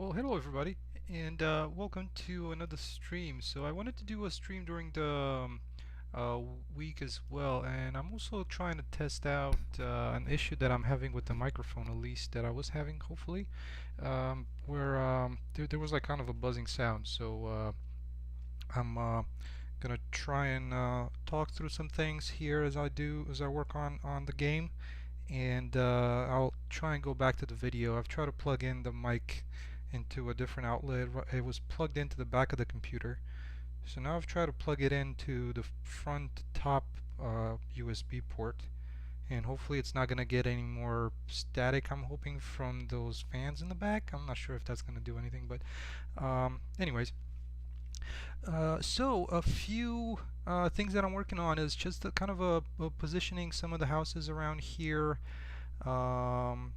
Well, hello everybody, and welcome to another stream. So I wanted to do a stream during the week as well, and I'm also trying to test out an issue that I'm having with the microphone, at least that I was having, hopefully, where there was like kind of a buzzing sound. So I'm gonna try and talk through some things here as I work on the game, and I'll try and go back to the video. I've tried to plug in the mic into a different outlet. It was plugged into the back of the computer. So now I've tried to plug it into the front top USB port, and hopefully it's not going to get any more static, I'm hoping, from those fans in the back. I'm not sure if that's going to do anything, but anyways. So a few things that I'm working on is just a kind of a positioning some of the houses around here. Um,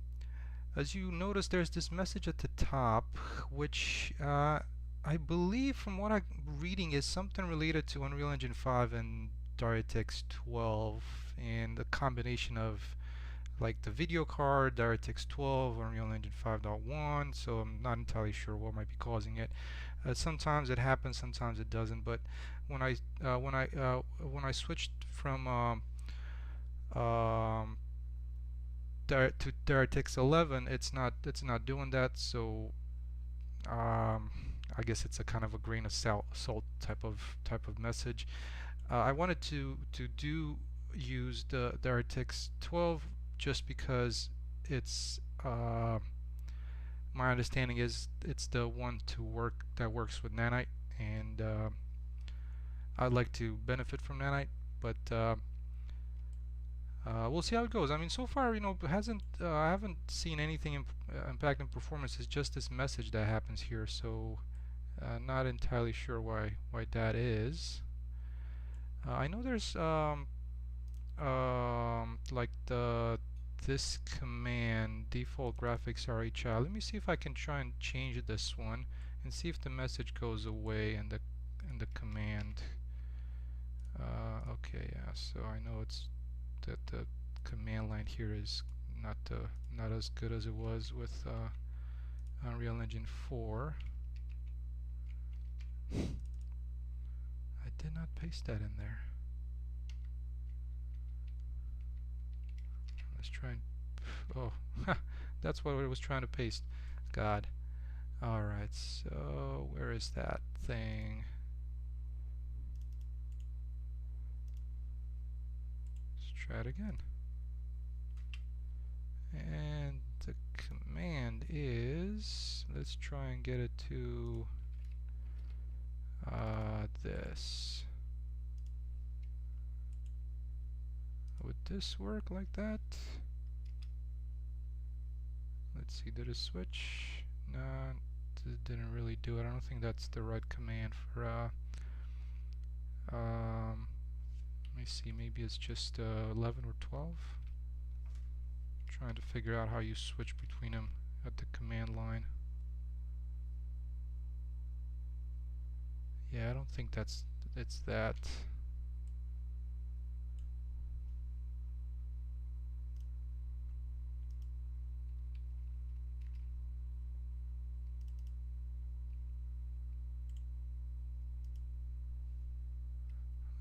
as you notice, there's this message at the top, which I believe, from what I'm reading, is something related to Unreal Engine 5 and DirectX 12, and the combination of like the video card, DirectX 12, Unreal Engine 5.1. So I'm not entirely sure what might be causing it. Sometimes it happens, sometimes it doesn't. But when I switched from um, to DirectX 11, it's not doing that. So I guess it's a kind of a grain of salt type of message. I wanted to use the DirectX 12 just because it's my understanding is it's the one that works with Nanite, and I'd like to benefit from Nanite, but we'll see how it goes. I mean, so far, hasn't I haven't seen anything impacting performance. It's just this message that happens here, so not entirely sure why that is. I know there's like this command, default graphics RHI. Let me see if I can try and change this one and see if the message goes away in the command. Okay, yeah. So I know it's that the command line here is not as good as it was with Unreal Engine 4. I did not paste that in there. Let's try and oh, that's what I was trying to paste. God. Alright, so where is that thing? Let's try it again. And the command is, let's try and get it to this. Would this work like that? Let's see, did it switch? No, it didn't really do it. I don't think that's the right command for let me see, maybe it's just 11 or 12. Trying to figure out how you switch between them at the command line. Yeah, I don't think it's that.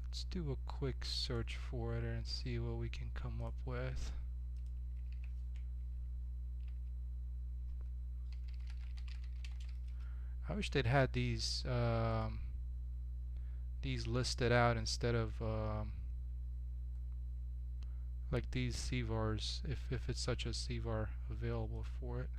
Let's do a quick search for it and see what we can come up with. I wish they'd had these listed out instead of like these CVARs, if it's such a CVAR available for it.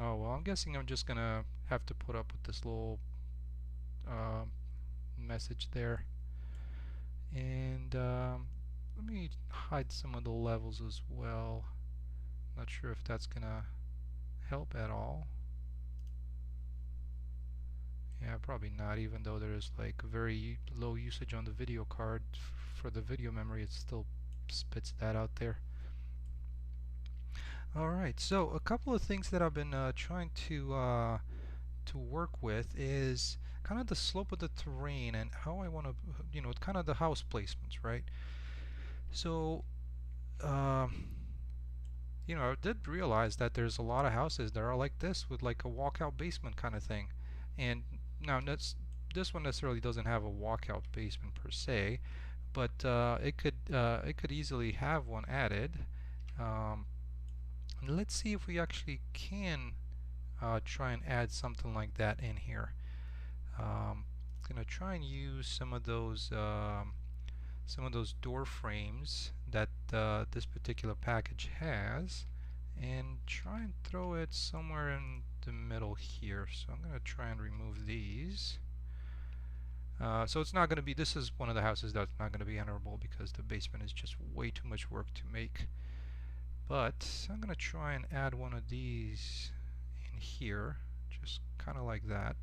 Oh well, I'm guessing I'm just gonna have to put up with this little message there. And let me hide some of the levels as well. Not sure if that's gonna help at all. Yeah, probably not, even though there is like very low usage on the video card for the video memory, it still spits that out there. Alright, so a couple of things that I've been trying to work with is kind of the slope of the terrain and how I want to, kind of the house placements, right? So, um, you know, I did realize that there's a lot of houses that are like this with like a walkout basement kind of thing. And now this one necessarily doesn't have a walkout basement per se, but it could easily have one added. Um, let's see if we actually can try and add something like that in here. Gonna try and use some of those door frames that this particular package has, and try and throw it somewhere in the middle here. So I'm gonna try and remove these. So it's not going to be, this is one of the houses that's not going to be enterable because the basement is just way too much work to make. But I'm going to try and add one of these in here, just kind of like that.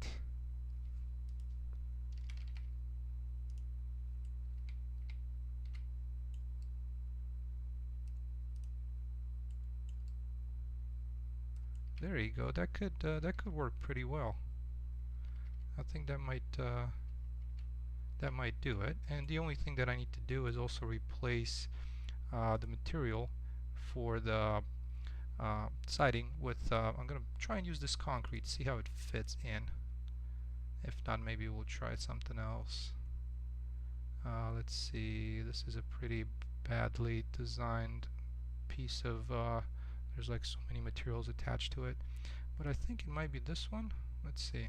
There you go. That could work pretty well. I think that might do it. And the only thing that I need to do is also replace the material for the siding with. I'm gonna try and use this concrete, see how it fits in. If not, maybe we'll try something else. Let's see. This is a pretty badly designed piece of. There's like so many materials attached to it, but I think it might be this one. Let's see.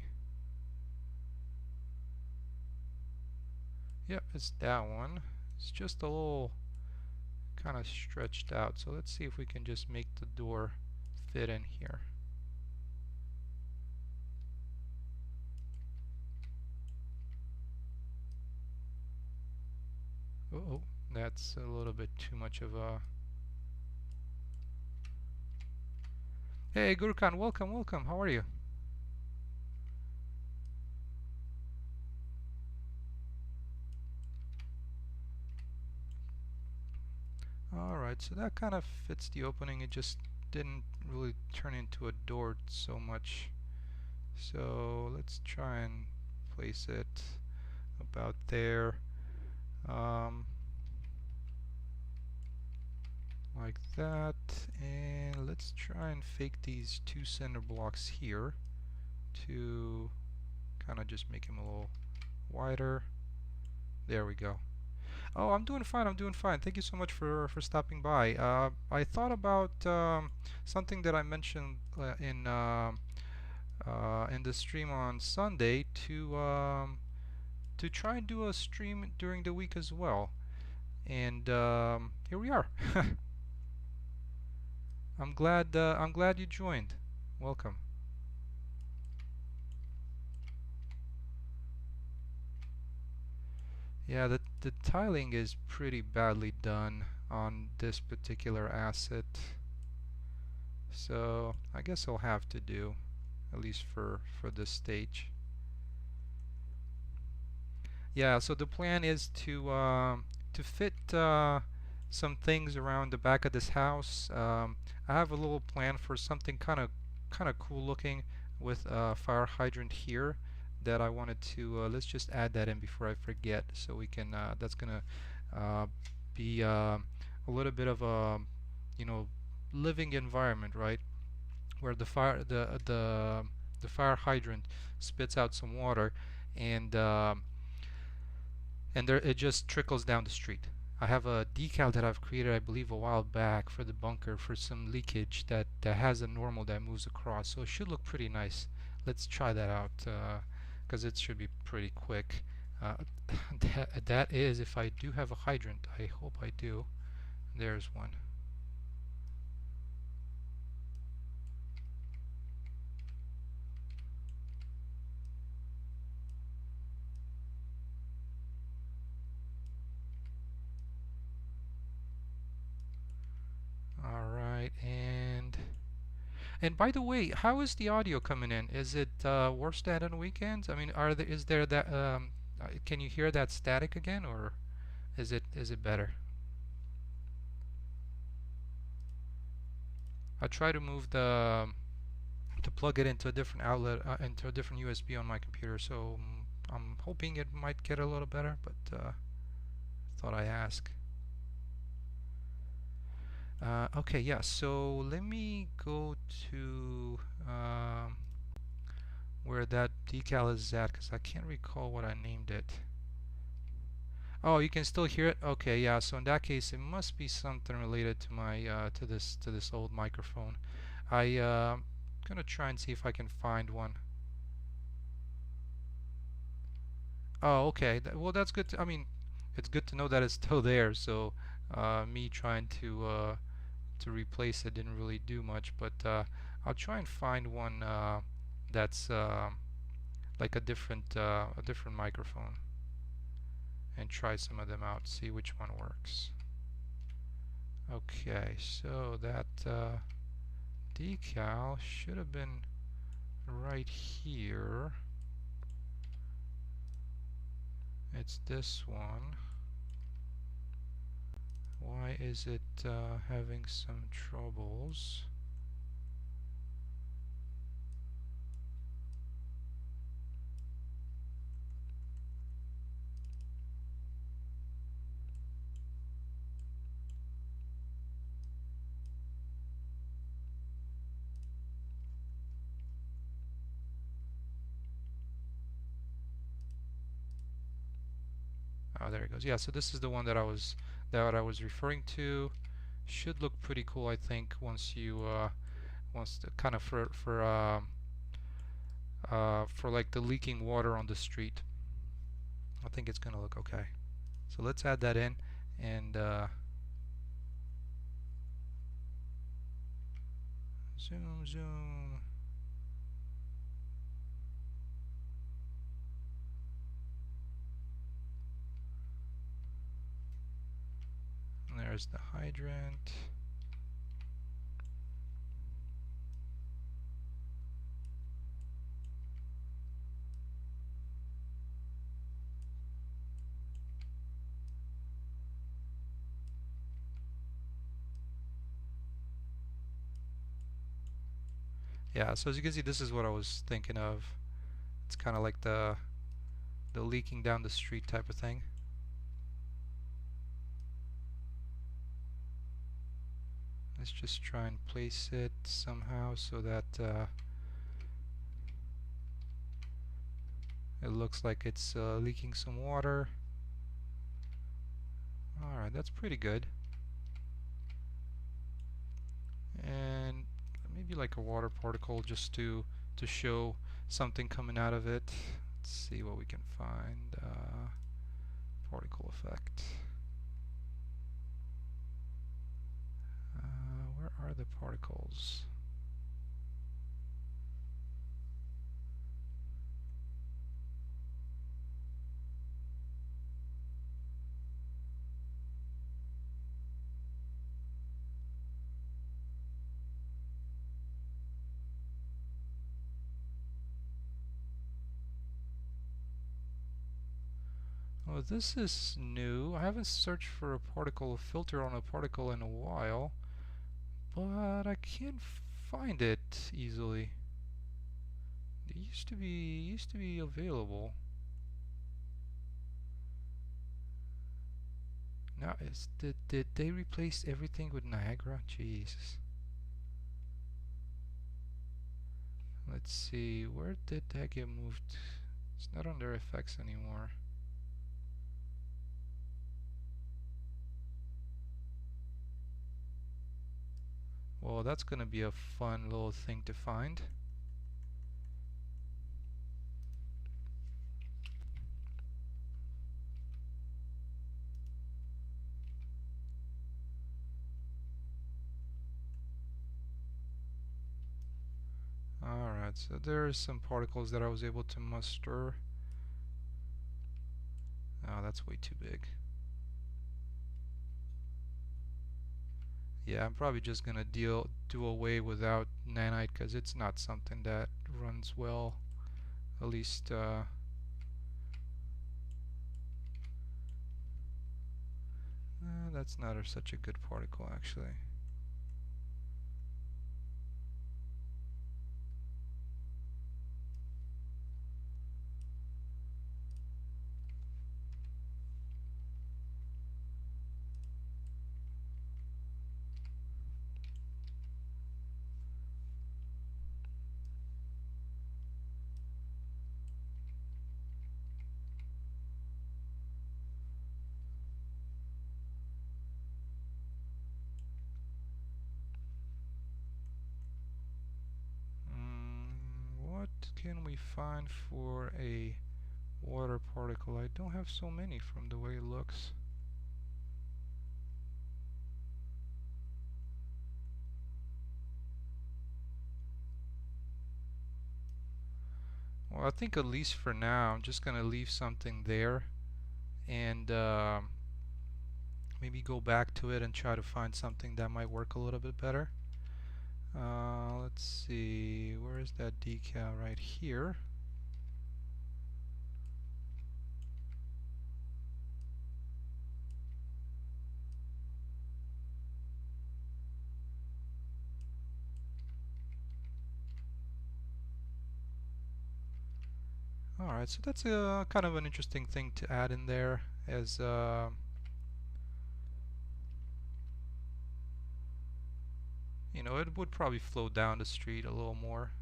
Yep, it's that one. It's just a little kind of stretched out. So let's see if we can just make the door fit in here. Oh, that's a little bit too much of a... Hey Gurkhan, welcome, welcome. How are you? Alright, so that kind of fits the opening. It just didn't really turn into a door so much. So let's try and place it about there. Like that. And let's try and fake these two center blocks here to kind of just make them a little wider. There we go. Oh, I'm doing fine. I'm doing fine. Thank you so much for stopping by. I thought about something that I mentioned in the stream on Sunday to try and do a stream during the week as well. And here we are. I'm glad you joined. Welcome. Yeah, the tiling is pretty badly done on this particular asset. So I guess I'll have to do, at least for this stage. Yeah, so the plan is to fit some things around the back of this house. I have a little plan for something kind of cool looking with a fire hydrant here that I wanted to let's just add that in before I forget, so we can that's gonna uh, be a little bit of a, you know, living environment, right, where the fire hydrant spits out some water, and there it just trickles down the street. I have a decal that I've created, I believe, a while back for the bunker for some leakage that has a normal that moves across, so it should look pretty nice. Let's try that out because it should be pretty quick. Uh, that is, if I do have a hydrant. I hope I do. There's one. All right, and by the way, how is the audio coming in? Is it worse than on weekends? I mean, is there that can you hear that static again, or is it better? I try to move to plug it into a different outlet, into a different USB on my computer, so I'm hoping it might get a little better, but thought I ask. Okay, yeah, so let me go to where that decal is at because I can't recall what I named it. Oh, you can still hear it? Okay, yeah, so in that case it must be something related to my to this old microphone. I'm gonna try and see if I can find one. Oh, okay. Well, that's good. I mean, it's good to know that it's still there. So, me trying to replace it didn't really do much. But I'll try and find one that's like a different microphone and try some of them out. See which one works. Okay, so that decal should have been right here. It's this one. Why is it having some troubles? Oh, there it goes. Yeah, so this is the one that I was referring to. Should look pretty cool, I think, once you once the, kind of for like the leaking water on the street. I think it's gonna look okay. So let's add that in, and zoom, zoom. And there's the hydrant. Yeah, so as you can see, this is what I was thinking of. It's kind of like the leaking down the street type of thing. Let's just try and place it somehow so that it looks like it's leaking some water. Alright, that's pretty good. And maybe like a water particle just to show something coming out of it. Let's see what we can find. Particle effect. Where are the particles? Oh, this is new. I haven't searched for a particle filter on a particle in a while, but I can't find it easily. It used to be available. Now, did they replace everything with Niagara? Jesus. Let's see, where did that get moved? It's not under effects anymore. Well, that's gonna be a fun little thing to find. Alright, so there's some particles that I was able to muster. Oh, that's way too big. Yeah, I'm probably just gonna do away without nanite because it's not something that runs well. At least that's not such a good particle actually. what can we find for a water particle? I don't have so many from the way it looks. Well, I think at least for now, I'm just gonna leave something there and maybe go back to it and try to find something that might work a little bit better. Let's see, where is that decal? Right here. Alright, so that's a kind of an interesting thing to add in there as you know, it would probably flow down the street a little more.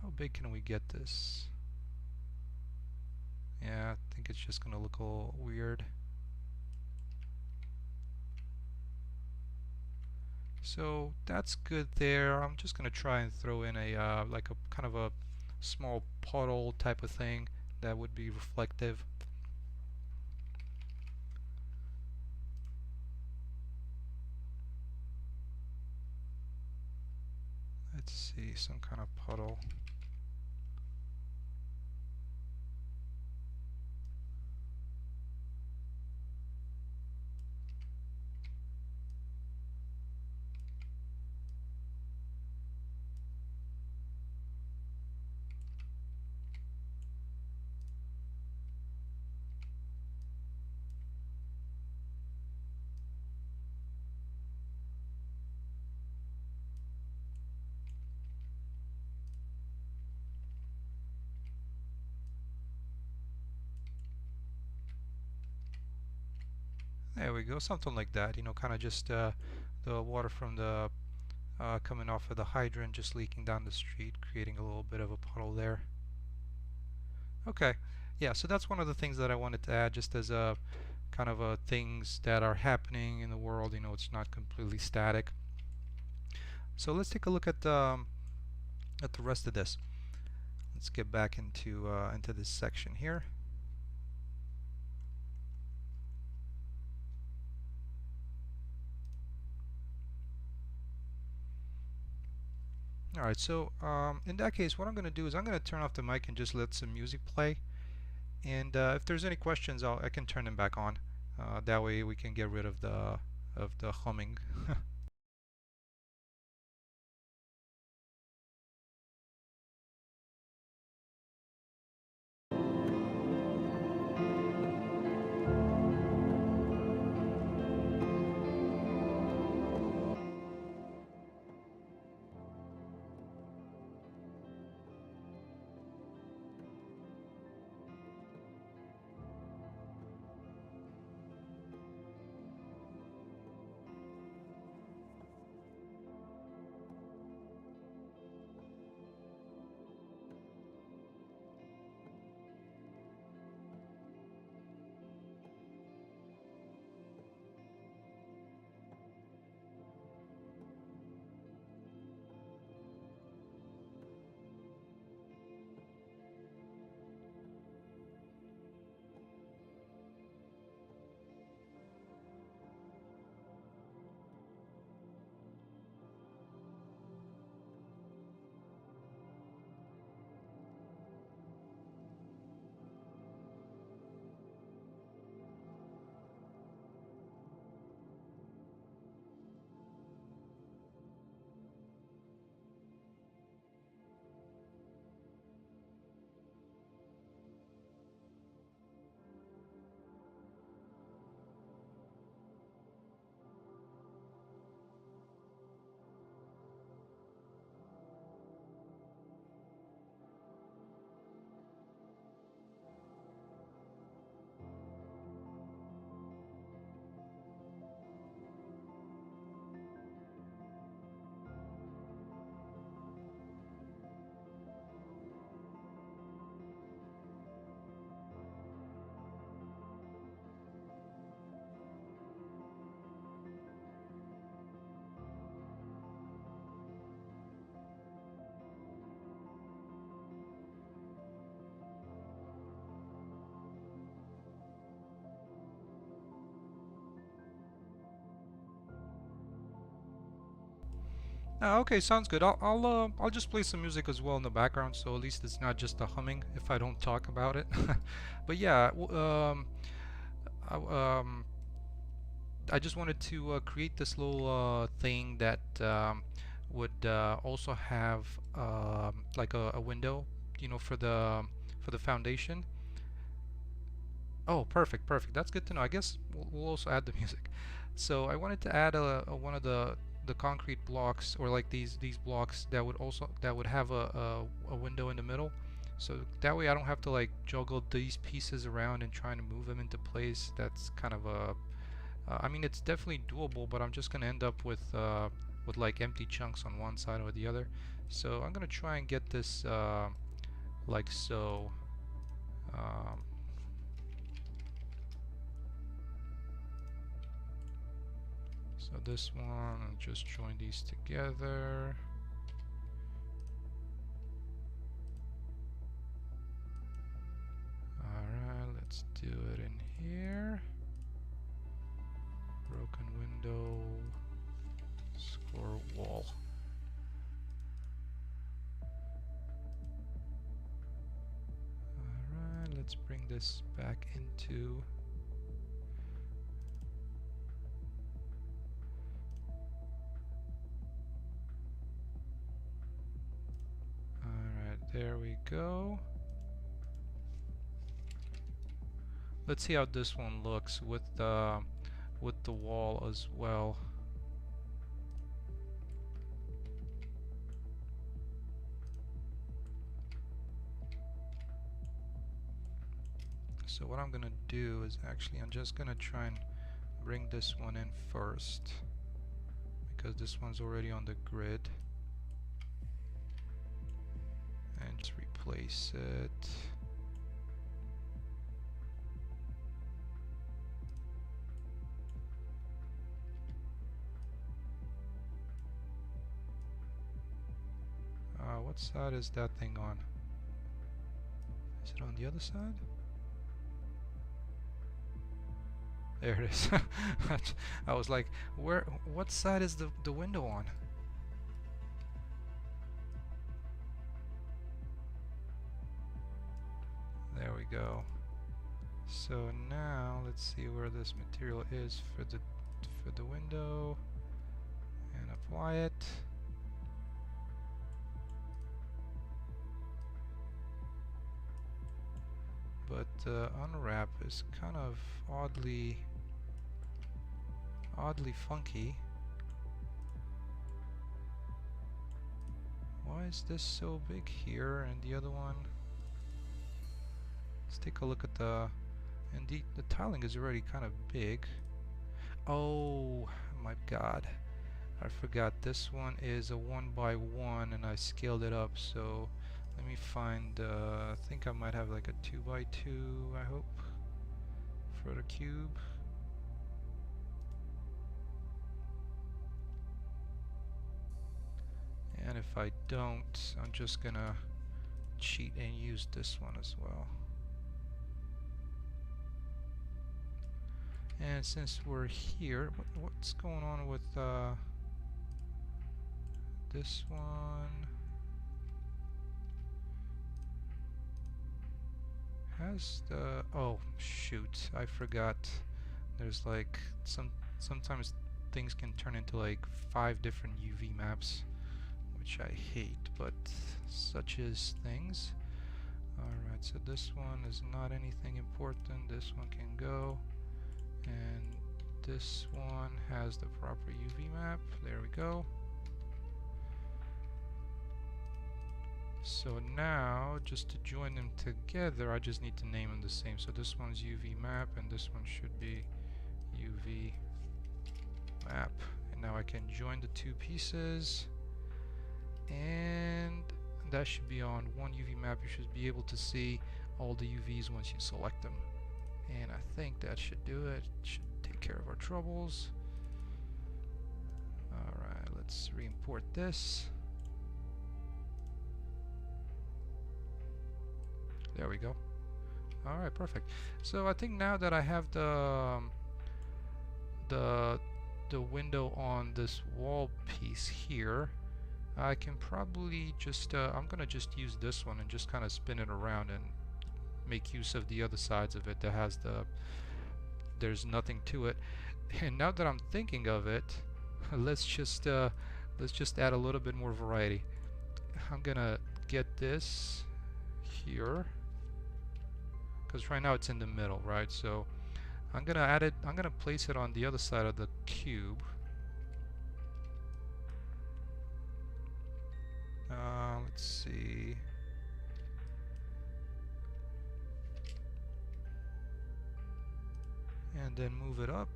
How big can we get this? Yeah, I think it's just gonna look a little weird. So that's good there. I'm just gonna try and throw in a like a kind of a small puddle type of thing that would be reflective. Let's see, some kind of puddle. There we go, something like that. You know, kind of just the water from the coming off of the hydrant just leaking down the street, creating a little bit of a puddle there. Okay, yeah, so that's one of the things that I wanted to add just as a kind of things that are happening in the world. You know, it's not completely static. So let's take a look at the rest of this. Let's get back into this section here. Alright, so in that case, what I'm going to do is I'm going to turn off the mic and just let some music play. And if there's any questions, I can turn them back on. That way we can get rid of the humming. Okay, sounds good. I'll just play some music as well in the background, so at least it's not just a humming if I don't talk about it. But yeah, I, um, I just wanted to create this little thing that would also have like a window, you know, for the foundation. Oh, perfect, perfect. That's good to know. I guess we'll also add the music. So I wanted to add a one of the concrete blocks, or like these blocks that would also that would have a window in the middle. So that way I don't have to like juggle these pieces around and trying to move them into place. That's kind of a I mean, it's definitely doable, but I'm just gonna end up with like empty chunks on one side or the other. So I'm gonna try and get this like so. Um, so this one, I'll just join these together. Alright, let's do it in here. Broken window, score wall. Alright, let's bring this back into Alright, there we go. Let's see how this one looks with the wall as well. So what I'm gonna do is actually I'm just gonna try and bring this one in first, because this one's already on the grid, and just replace it. What side is that thing on? Is it on the other side? There it is. I was like, what side is the window on? There we go. So now let's see where this material is for the window, and apply it. But unwrap is kind of oddly funky. Why is this so big here and the other one? Let's take a look at indeed the tiling is already kind of big. Oh my god, I forgot this one is a 1x1 and I scaled it up, so let me find I think I might have like a 2x2, I hope, for the cube. And if I don't, I'm just gonna cheat and use this one as well. And since we're here, what's going on with this one? Has the oh shoot, I forgot. There's like sometimes things can turn into like 5 different UV maps, which I hate, but such is things. Alright, so this one is not anything important. This one can go. And this one has the proper UV map. There we go. So now, just to join them together, I just need to name them the same. So this one's UV map, and this one should be UV map. And now I can join the two pieces, and that should be on one UV map. You should be able to see all the UVs once you select them. And I think that should do it. Should take care of our troubles. Alright, let's re-import this. There we go. Alright, perfect. So I think now that I have the window on this wall piece here, I can probably just, I'm gonna just use this one and just kind of spin it around and make use of the other sides of it that has there's nothing to it. And now that I'm thinking of it, let's just add a little bit more variety. I'm gonna get this here because right now it's in the middle, right? So I'm gonna add it, I'm gonna place it on the other side of the cube. Let's see. And then move it up.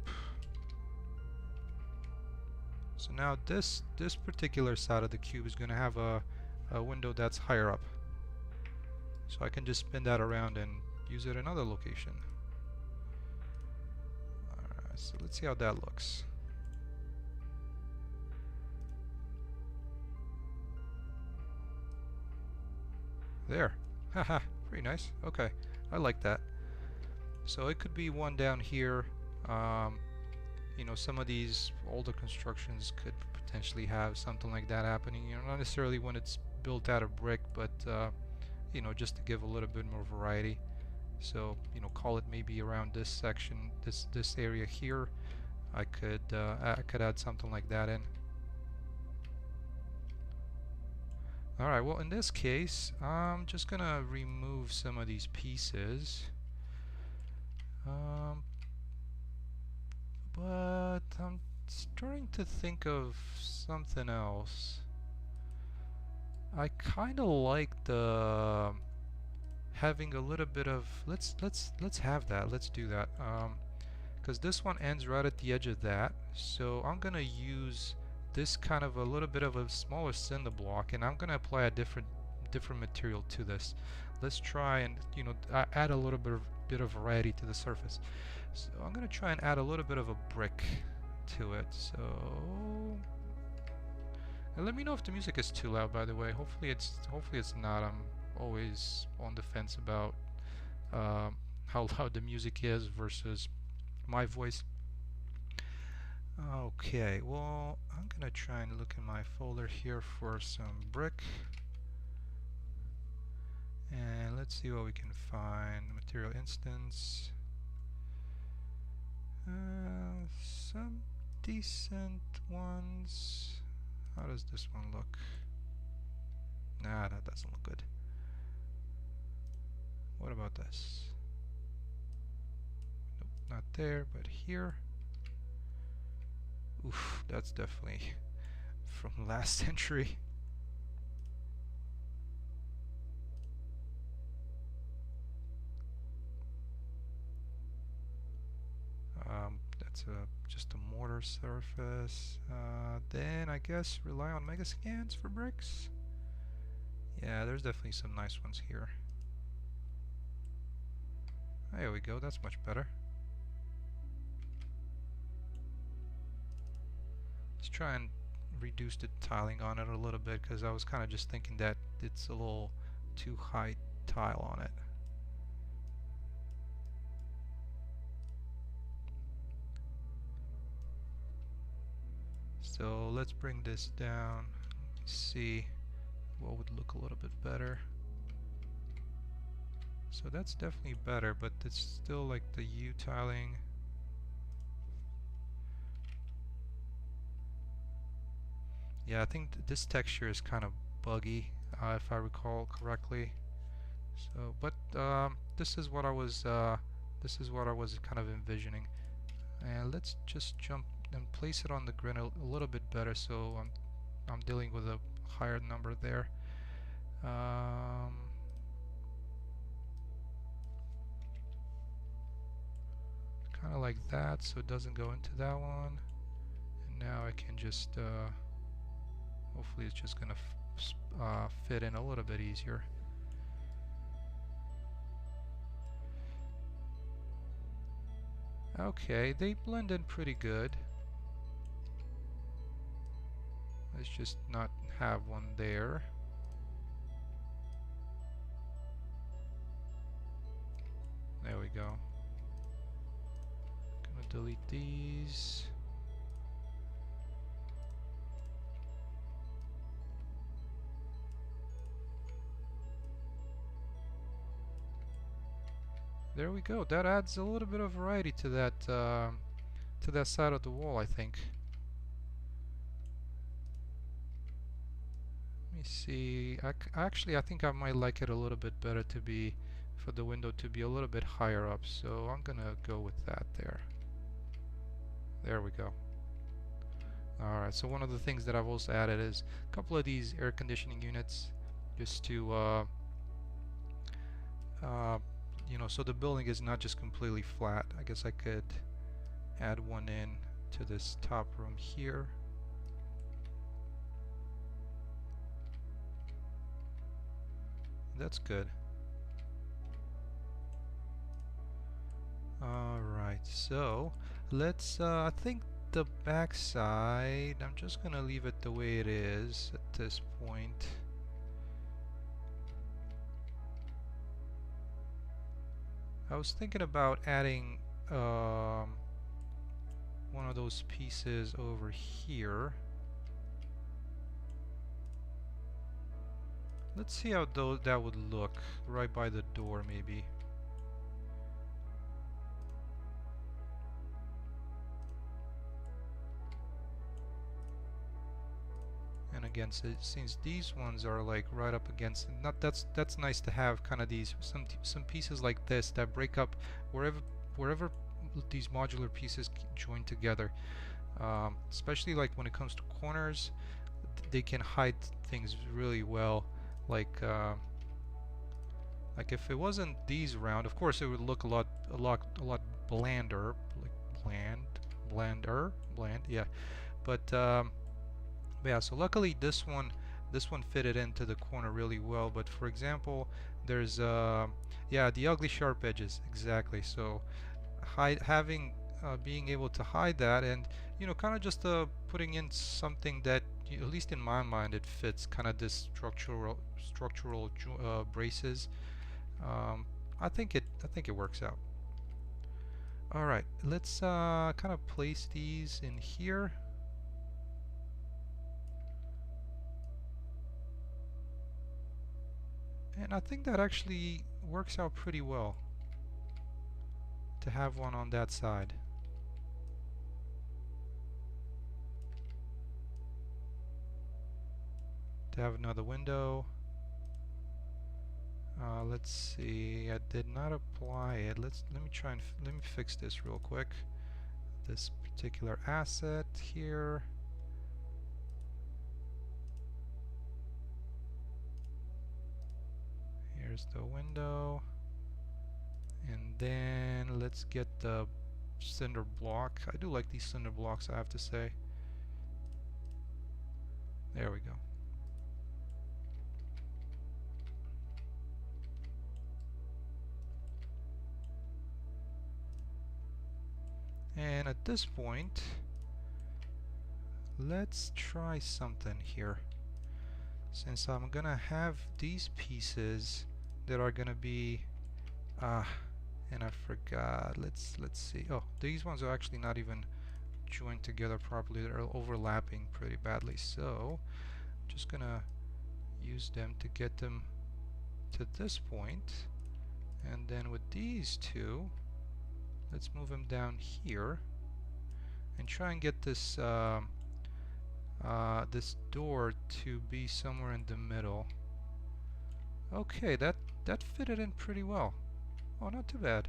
So now this particular side of the cube is gonna have a window that's higher up. So I can just spin that around and use it in another location. Alright, so let's see how that looks. There. Haha, pretty nice. Okay, I like that. So it could be one down here. You know, some of these older constructions could potentially have something like that happening. You know, not necessarily when it's built out of brick, but you know, just to give a little bit more variety. So, you know, call it maybe around this section, this area here. I could add something like that in. Alright, well in this case, I'm just gonna remove some of these pieces. But I'm starting to think of something else. I kinda like the having a little bit of let's have that. Let's do that. Because this one ends right at the edge of that. So I'm gonna use this kind of a little bit of a smaller cinder block, and I'm gonna apply a different material to this. Let's try and, you know, add a little bit of variety to the surface. So I'm gonna try and add a little bit of a brick to it. So, and let me know if the music is too loud, by the way. Hopefully it's not. I'm always on the fence about how loud the music is versus my voice. Okay, well, I'm gonna try and look in my folder here for some brick, and let's see what we can find. Material instance, some decent ones. How does this one look? Nah, that doesn't look good. What about this? Nope, not there, but here. Oof, that's definitely from last century. That's just a mortar surface. Then I guess rely on Megascans for bricks. Yeah, there's definitely some nice ones here. There we go, that's much better. Let's try and reduce the tiling on it a little bit, because I was kind of just thinking that it's a little too high tile on it. So let's bring this down, see what would look a little bit better. So that's definitely better, but it's still like the U tiling. Yeah, I think this texture is kind of buggy, if I recall correctly. So, but this is what I was kind of envisioning. And let's just jump and place it on the grid a little bit better, so I'm dealing with a higher number there. Kind of like that, so it doesn't go into that one. And now I can just hopefully it's just gonna fit in a little bit easier. Okay, they blend in pretty good. Let's just not have one there. There we go. Gonna delete these. There we go. That adds a little bit of variety to that side of the wall, I think. Let me see. Actually, I think I might like it a little bit better to be, for the window to be a little bit higher up. So I'm gonna go with that there. There we go. Alright, so one of the things that I've also added is a couple of these air conditioning units just to, you know, so the building is not just completely flat. I guess I could add one in to this top room here. That's good. Alright, so let's, I think the back side, I'm just gonna leave it the way it is at this point. I was thinking about adding one of those pieces over here. Let's see how that would look right by the door, maybe. And again, since these ones are like right up against, that's nice to have kind of these some pieces like this that break up wherever these modular pieces join together. Especially like when it comes to corners, they can hide things really well. Like if it wasn't these round, of course it would look a lot blander, like bland, yeah. But yeah, so luckily this one fitted into the corner really well. But for example, there's yeah, the ugly sharp edges, exactly. So being able to hide that, and you know, kind of just putting in something that, at least in my mind, it fits kind of this structural braces. I think it works out. All right, let's kind of place these in here. And I think that actually works out pretty well to have one on that side. To have another window. Let's see. I did not apply it. Let me try and let me fix this real quick. This particular asset here. Here's the window. And then let's get the cinder block. I do like these cinder blocks, I have to say. There we go. And at this point, let's try something here. Since I'm gonna have these pieces that are gonna be and I forgot, let's see. Oh, these ones are actually not even joined together properly. They're overlapping pretty badly, so I'm just gonna use them to get them to this point. And then with these two, let's move them down here and try and get this this door to be somewhere in the middle. Okay, that fitted in pretty well. Oh, not too bad.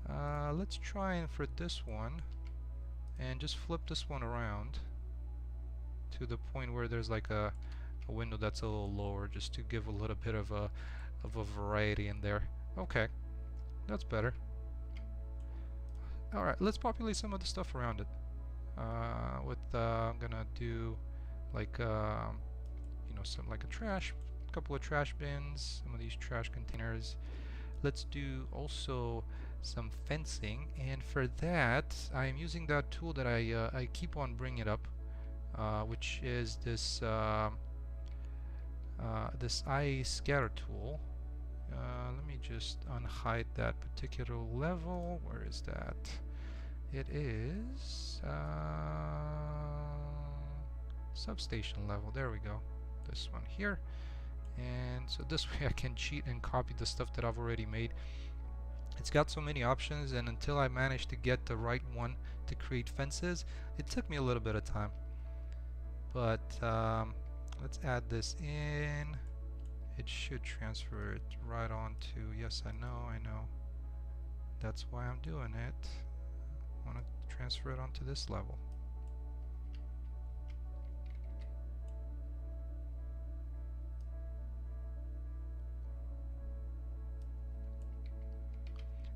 Let's try and for this one, and just flip this one around to the point where there's like a window that's a little lower, just to give a little bit of a variety in there. Okay, that's better. Alright, let's populate some of the stuff around it. I'm gonna do like you know, some like a couple of trash bins, some of these trash containers. Let's do also some fencing, and for that I'm using that tool that I keep on bringing up, which is this this eye scatter tool. Let me just unhide that particular level. Where is that? It is substation level. There we go. This one here. And so this way I can cheat and copy the stuff that I've already made. It's got so many options, and until I managed to get the right one to create fences, it took me a little bit of time. But let's add this in. It should transfer it right on to, yes, I know. That's why I'm doing it. I want to transfer it onto this level.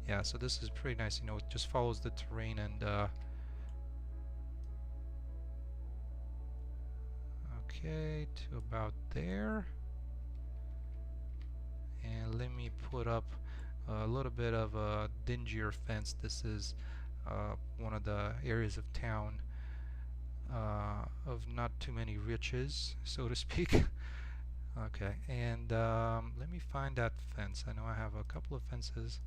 Yeah, so this is pretty nice, you know, it just follows the terrain and okay, to about there. And let me put up a little bit of a dingier fence. This is one of the areas of town of not too many riches, so to speak. Okay, and let me find that fence. I know I have a couple of fences.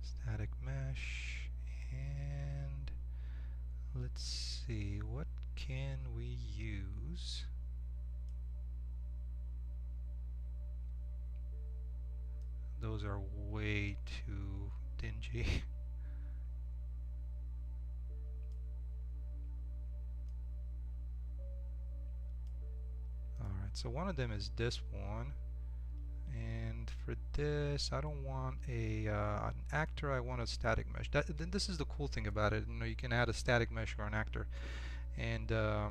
Static mesh, and let's see, what can we use? Those are way too dingy. Alright, so one of them is this one. And for this, I don't want an actor, I want a static mesh. This is the cool thing about it. You know, you can add a static mesh or an actor. And there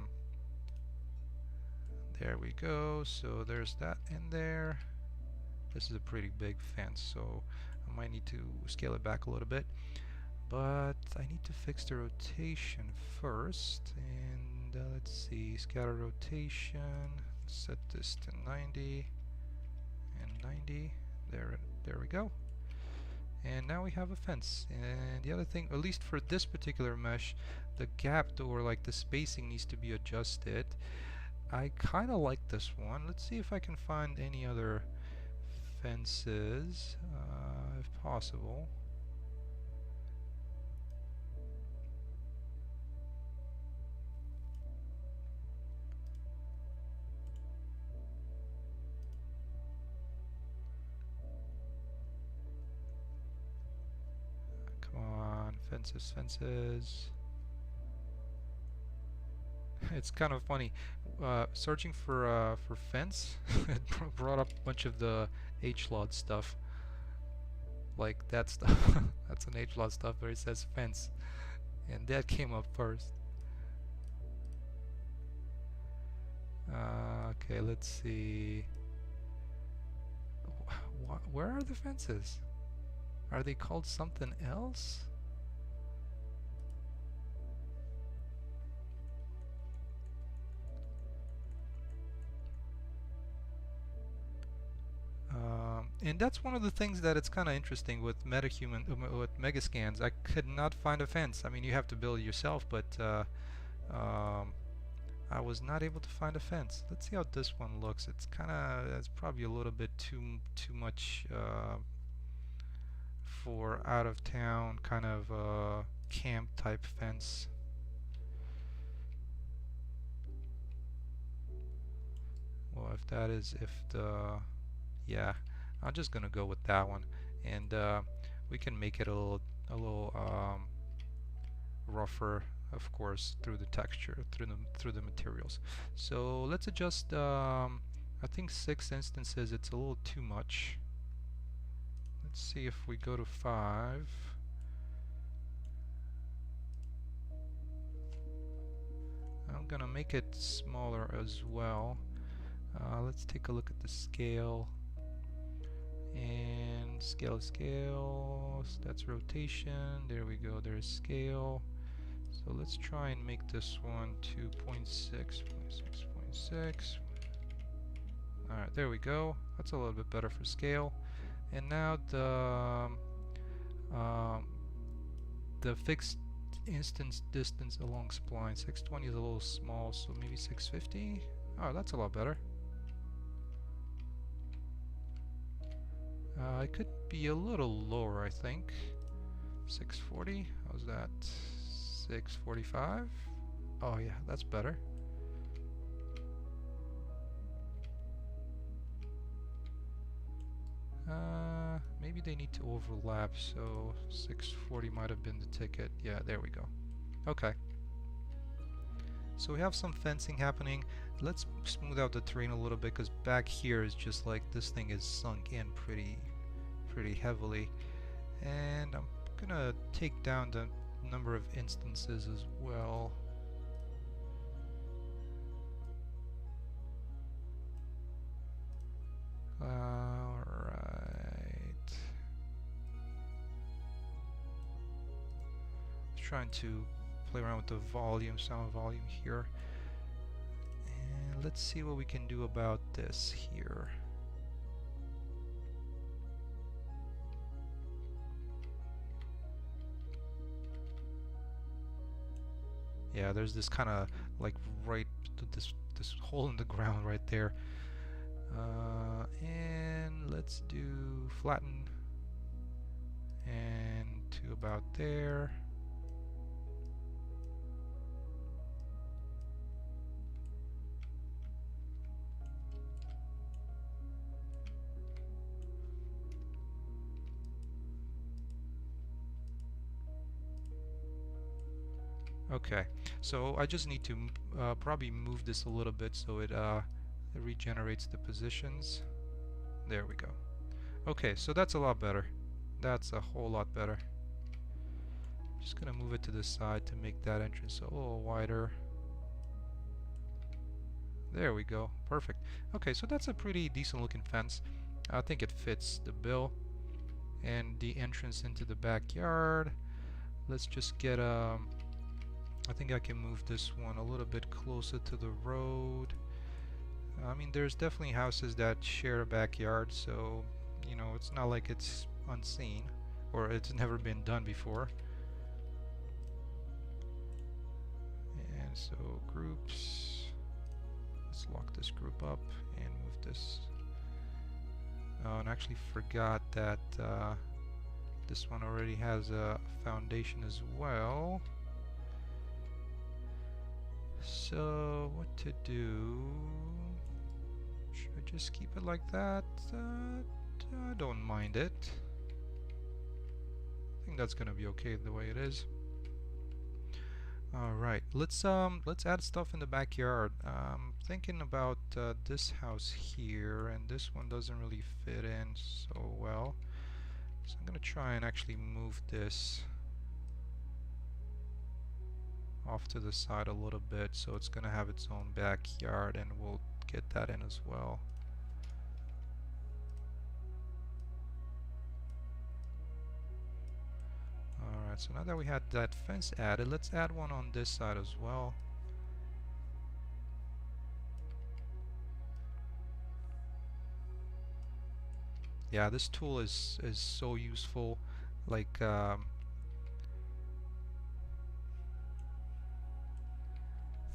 we go. So there's that in there. This is a pretty big fence, so I might need to scale it back a little bit. But I need to fix the rotation first. And let's see, scatter rotation. Set this to 90 and 90. There we go. And now we have a fence. And the other thing, at least for this particular mesh, the gap, or like the spacing, needs to be adjusted. I kind of like this one. Let's see if I can find any other fences, if possible. Come on, fences. It's kind of funny. Searching for fence, it brought up a bunch of the HLOD stuff. Like that stuff. That's an HLOD stuff where it says fence. And that came up first. Okay, let's see. Where are the fences? Are they called something else? And that's one of the things that it's kind of interesting with MetaHuman, with Megascans. I could not find a fence. I mean, you have to build it yourself, but I was not able to find a fence. Let's see how this one looks. It's probably a little bit too much for out of town kind of camp type fence. Well, yeah, I'm just gonna go with that one, and we can make it a little rougher, of course, through the texture, through the materials. So let's adjust. I think 6 instances. It's a little too much. Let's see if we go to 5. I'm gonna make it smaller as well. Let's take a look at the scale. And scale, so that's rotation. There we go, there's scale. So let's try and make this one 2.6.6.6. Alright, there we go. That's a little bit better for scale. And now the fixed instance distance along spline. 620 is a little small, so maybe 650. Oh, that's a lot better. It could be a little lower, I think. 640. How's that? 645. Oh yeah, that's better. Maybe they need to overlap, so 640 might have been the ticket. Yeah, there we go. Okay. So we have some fencing happening. Let's smooth out the terrain a little bit, because back here is just like this thing is sunk in pretty heavily. And I'm gonna take down the number of instances as well. Alright. Trying to play around with the volume, sound volume here. And let's see what we can do about this here. Yeah, there's this kind of like right this hole in the ground right there. And let's do flatten and to about there. Okay, so I just need to probably move this a little bit so it regenerates the positions. There we go. Okay, so that's a lot better. That's a whole lot better. Just gonna move it to the side to make that entrance a little wider. There we go. Perfect. Okay, so that's a pretty decent looking fence. I think it fits the bill. And the entrance into the backyard. Let's just get I think I can move this one a little bit closer to the road. I mean, there's definitely houses that share a backyard, so you know, it's not like it's unseen or it's never been done before. And so groups, let's lock this group up and move this. Oh, and I actually forgot that this one already has a foundation as well. So what to do? Should I just keep it like that? I don't mind it. I think that's gonna be okay the way it is. Alright, let's add stuff in the backyard. Thinking about this house here, and this one doesn't really fit in so well. So I'm gonna try and actually move this off to the side a little bit, so it's gonna have its own backyard, and we'll get that in as well. Alright, so now that we had that fence added, let's add one on this side as well. Yeah, this tool is so useful. Like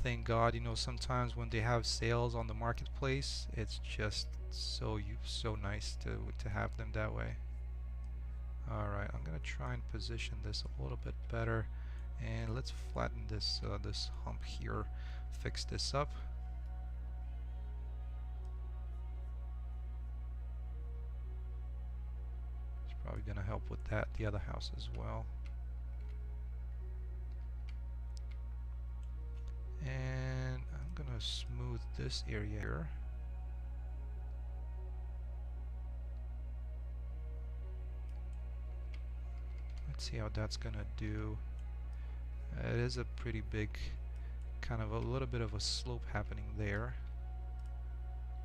thank God, you know, sometimes when they have sales on the marketplace, it's just so nice to have them that way. Alright, I'm gonna try and position this a little bit better, and let's flatten this this hump here, fix this up. It's probably gonna help with that, the other house as well. And I'm gonna smooth this area here. Let's see how that's gonna do. It is a pretty big, kind of a little bit of a slope happening there,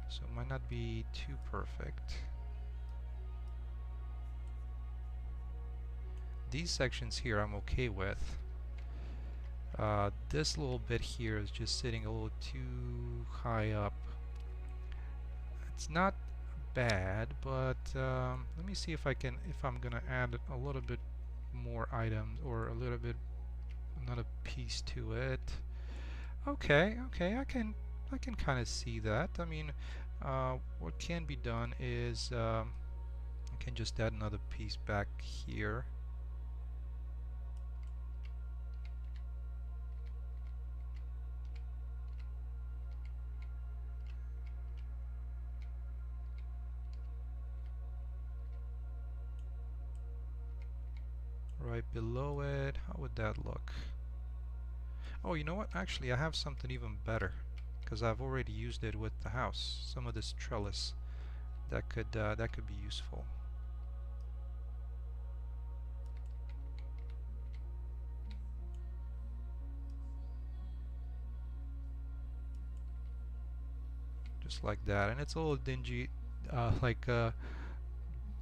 so it might not be too perfect. These sections here I'm okay with. This little bit here is just sitting a little too high up. It's not bad, but let me see if I'm gonna add a little bit more items or a little bit another piece to it. Okay, I can kind of see that. I mean, what can be done is I can just add another piece back here. right below it. How would that look? Oh, you know what? Actually, I have something even better because I've already used it with the house. Some of this trellis that could be useful. Just like that, and it's a little dingy, like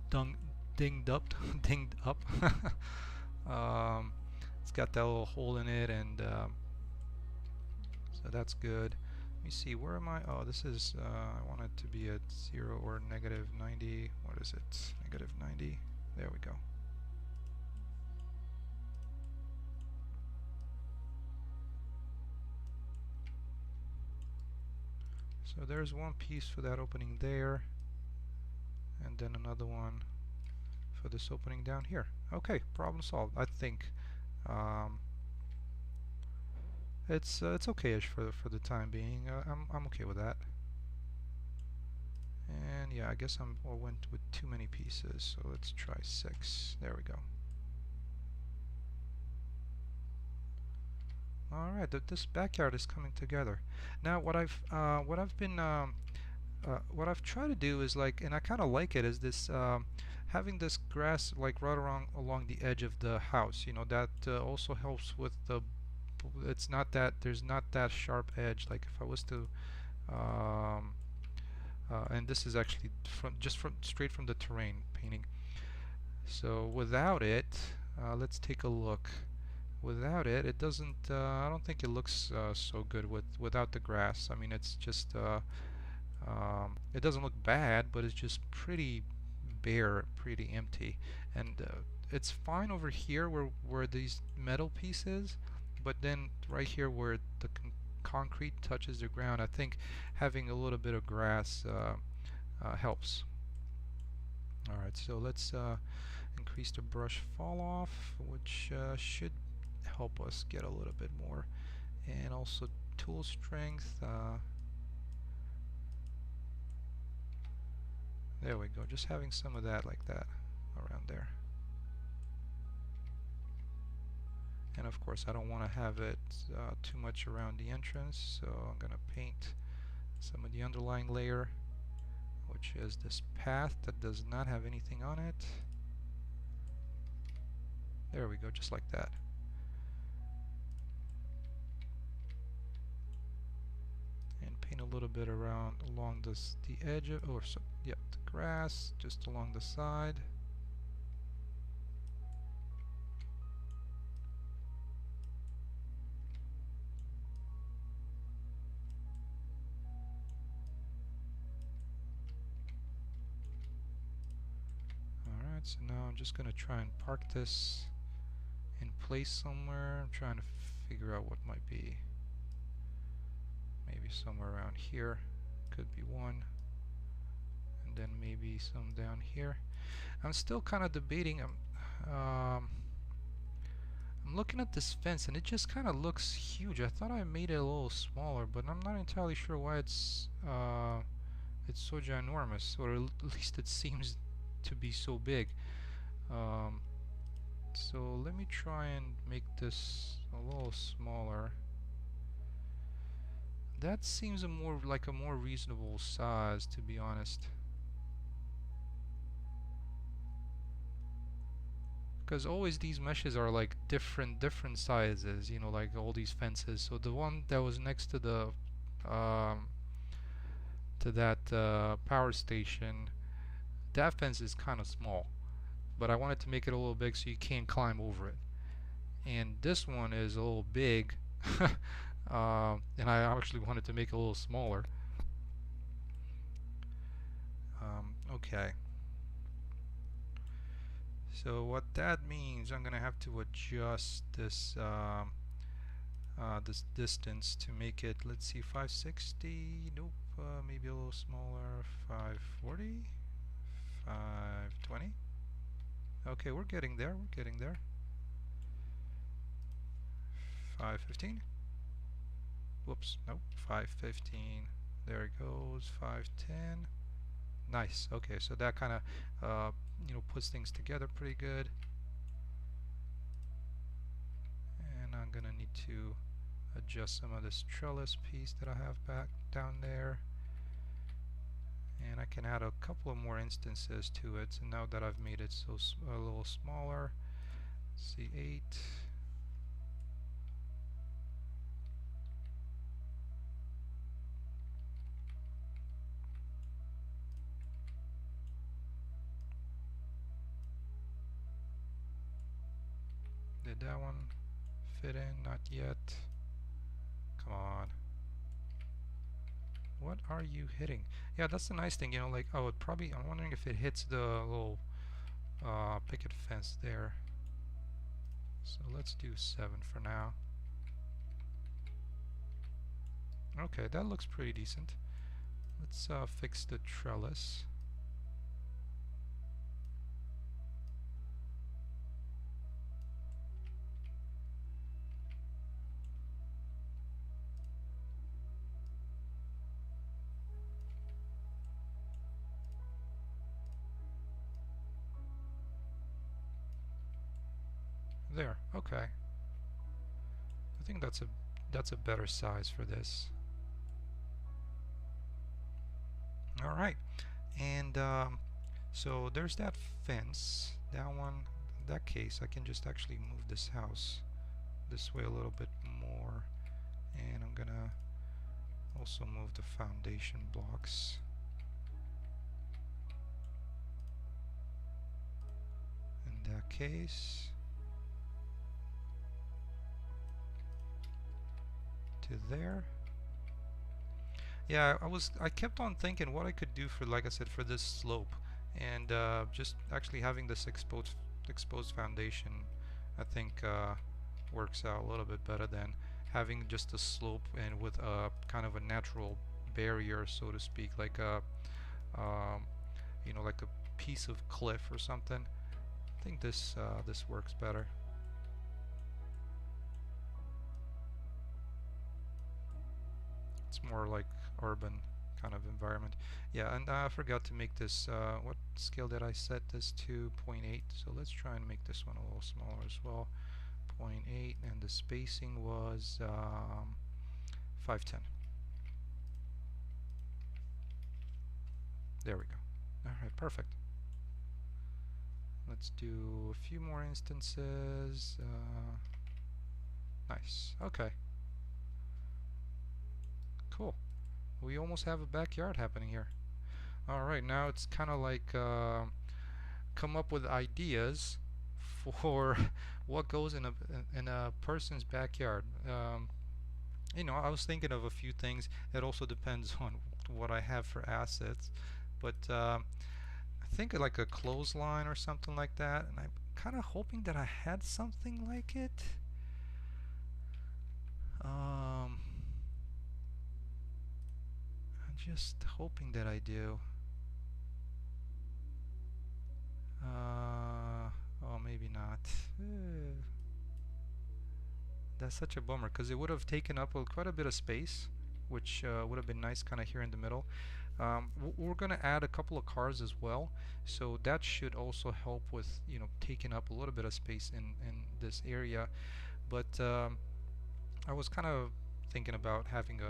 dung, dinged up, dinged up. um, it's got that little hole in it, and so that's good. Let me see, where am I? Oh, this is, I want it to be at 0 or negative 90. What is it? Negative 90. There we go. So there's one piece for that opening there, and then another one for this opening down here. Okay, problem solved, I think. Um, it's okay-ish for the time being. I'm okay with that. And yeah, I guess I went with too many pieces, so let's try 6. There we go. All right, this backyard is coming together. Now, what I've tried to do is like, and I kind of like it, is this having this grass like right around along the edge of the house. You know, that also helps with the. It's not that there's not that sharp edge. Like if I was to, um, and this is actually from straight from the terrain painting. So without it, let's take a look. Without it, it doesn't. I don't think it looks so good without the grass. I mean, it's just. It doesn't look bad, but it's just pretty bare, pretty empty, and it's fine over here where these metal pieces, but then right here where the concrete touches the ground, I think having a little bit of grass helps. All right, so let's increase the brush fall off, which should help us get a little bit more, and also tool strength. There we go, just having some of that like that around there. And of course I don't want to have it too much around the entrance, so I'm going to paint some of the underlying layer, which is this path that does not have anything on it. There we go, just like that. And paint a little bit around along the edge of, or so, yeah, the grass just along the side. Alright, so now I'm just going to try and park this in place somewhere. I'm trying to figure out what might be. Maybe somewhere around here. Could be one. And then maybe some down here. I'm still kind of debating. I'm looking at this fence and it just kind of looks huge. I thought I made it a little smaller, but I'm not entirely sure why it's so ginormous, or at least it seems to be so big. So let me try and make this a little smaller. That seems a more reasonable size, to be honest. Because always these meshes are like different sizes, you know, like all these fences. So the one that was next to the that power station, that fence is kind of small, but I wanted to make it a little big so you can't climb over it. And this one is a little big, and I actually wanted to make it a little smaller. Okay. So what that means, I'm gonna have to adjust this this distance to make it, let's see, 560. Nope. Maybe a little smaller. 540. 520. Okay, we're getting there. We're getting there. 515. Whoops. Nope. 515. There it goes. 510. Nice. Okay, so that kind of you know, puts things together pretty good. gonna need to adjust some of this trellis piece that I have back down there, and I can add a couple of more instances to it. So now that I've made it so a little smaller, C8, did that one fit in? Not yet. Come on. What are you hitting? Yeah, that's the nice thing, you know, like, oh, it probably, I'm wondering if it hits the little picket fence there. So let's do 7 for now. Okay, that looks pretty decent. Let's fix the trellis. There, okay. I think that's a better size for this. All right, and so there's that fence. That one, in that case, I can just actually move this house this way a little bit more, and I'm gonna also move the foundation blocks. In that case, to there. Yeah, I kept on thinking what I could do for, like I said, for this slope, and just actually having this exposed foundation, I think works out a little bit better than having just a slope and with a kind of a natural barrier, so to speak, like a you know, like a piece of cliff or something. I think this this works better. It's more like urban kind of environment. Yeah, and I forgot to make this, what scale did I set this to? 0.8. So let's try and make this one a little smaller as well. 0.8, and the spacing was 510. There we go. Alright, perfect. Let's do a few more instances. Nice. Okay. Cool. We almost have a backyard happening here. Alright, now it's kind of like come up with ideas for what goes in a person's backyard. You know, I was thinking of a few things. It also depends on what I have for assets, but I think like a clothesline or something like that, and I'm kind of hoping that I had something like it. I'm just hoping that I do. Oh, maybe not. That's such a bummer because it would have taken up quite a bit of space, which would have been nice kind of here in the middle. We're gonna add a couple of cars as well, so that should also help with, you know, taking up a little bit of space in this area. But I was kind of thinking about having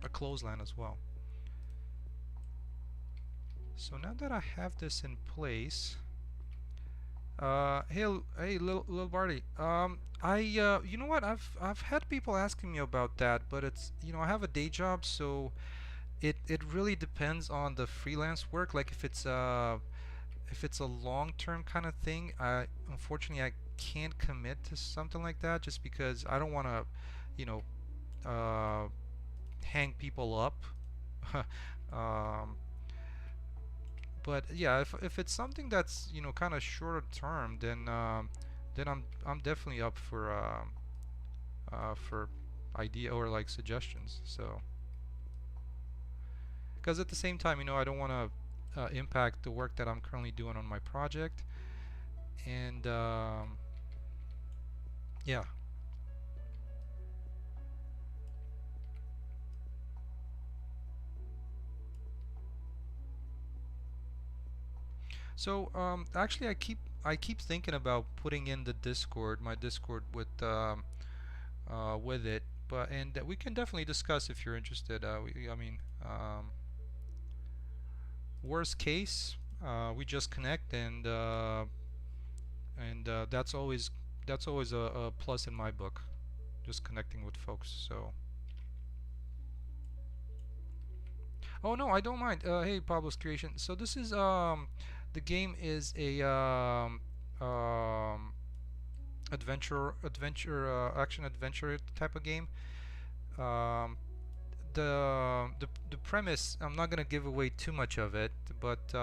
a clothesline as well. So now that I have this in place, hey, little Barty. You know what? I've had people asking me about that, but it's, you know, I have a day job, so it really depends on the freelance work. Like if it's a long-term kind of thing, unfortunately I can't commit to something like that just because I don't want to, you know, hang people up. um, but yeah, if it's something that's, you know, kind of shorter term, then I'm definitely up for idea or like suggestions. So because at the same time, you know, I don't want to impact the work that I'm currently doing on my project, and yeah. So actually, I keep thinking about putting in the Discord, my Discord with it, but and we can definitely discuss if you're interested. I mean, worst case, we just connect and that's always a plus in my book, just connecting with folks. So, oh no, I don't mind. Hey, Pablo's Creation. So this is the game is a action adventure type of game. Um, the premise, I'm not gonna give away too much of it, but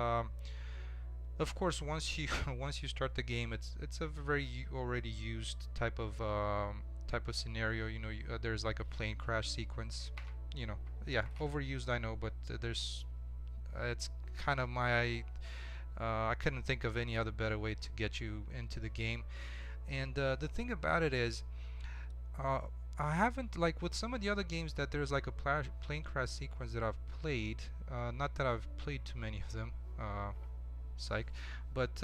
of course once you once you start the game, it's a very already used type of scenario. You know, there's like a plane crash sequence. You know, yeah, overused I know, but there's it's kind of my I couldn't think of any other better way to get you into the game. And the thing about it is, uh, I haven't, like with some of the other games that there's like a plane crash sequence that I've played. Not that I've played too many of them, psych, but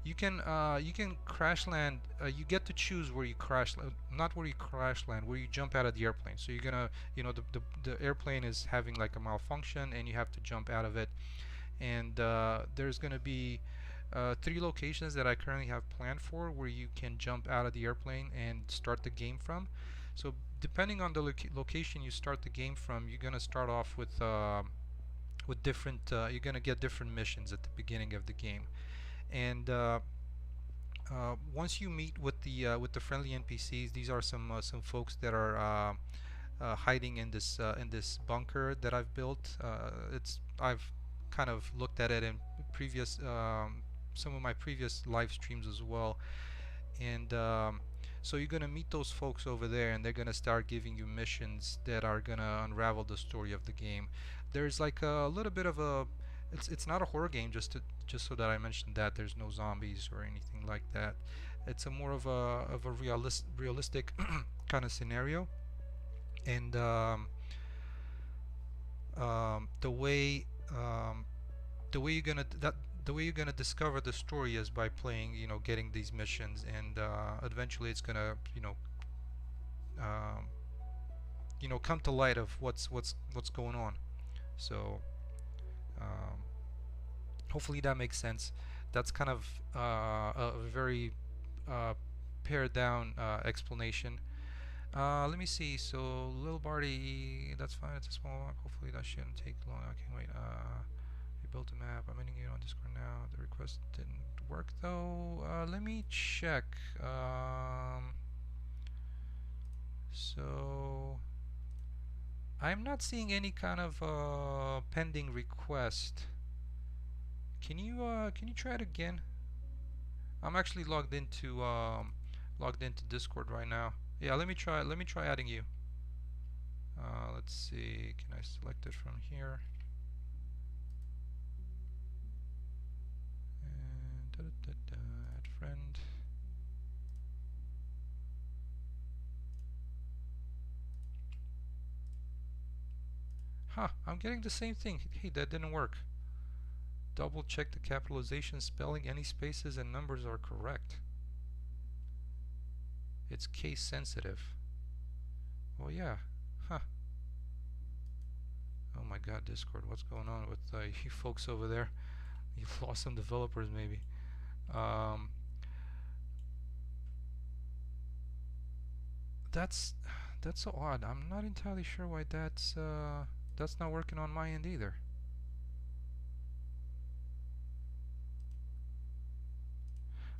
you can crash land. You get to choose where you not where you crash land, where you jump out of the airplane. So you're gonna, you know, the airplane is having like a malfunction, and you have to jump out of it. And there's gonna be three locations that I currently have planned for where you can jump out of the airplane and start the game from. So depending on the location you start the game from, you're gonna start off with different. You're gonna get different missions at the beginning of the game, and once you meet with the friendly NPCs, these are some folks that are hiding in this bunker that I've built. I've kind of looked at it in previous some of my previous live streams as well, and so you're gonna meet those folks over there, and they're gonna start giving you missions that are gonna unravel the story of the game. There's like a little bit of a it's not a horror game, just so that I mentioned that there's no zombies or anything like that. It's a more of a realistic kind of scenario, and the way the way you're gonna that the way you're gonna discover the story is by playing, you know, getting these missions, and eventually it's gonna, um, come to light of what's going on. So um, hopefully that makes sense. That's kind of a very uh, pared down explanation. Let me see. So Lil Barty, that's fine. It's a small map. Hopefully that shouldn't take long. I can't wait. We built a map. I'm ending it on Discord now. The request didn't work though. Let me check. So I'm not seeing any kind of pending request. Can you try it again? I'm actually logged into Discord right now. Yeah, let me try adding you. Let's see. Can I select it from here? And add friend. Huh, I'm getting the same thing. Hey, that didn't work. Double check the capitalization, spelling, any spaces and numbers are correct. It's case sensitive. Well, yeah. Huh. Oh my god, Discord, what's going on with you folks over there? You've lost some developers maybe. Um, that's so odd. I'm not entirely sure why that's not working on my end either.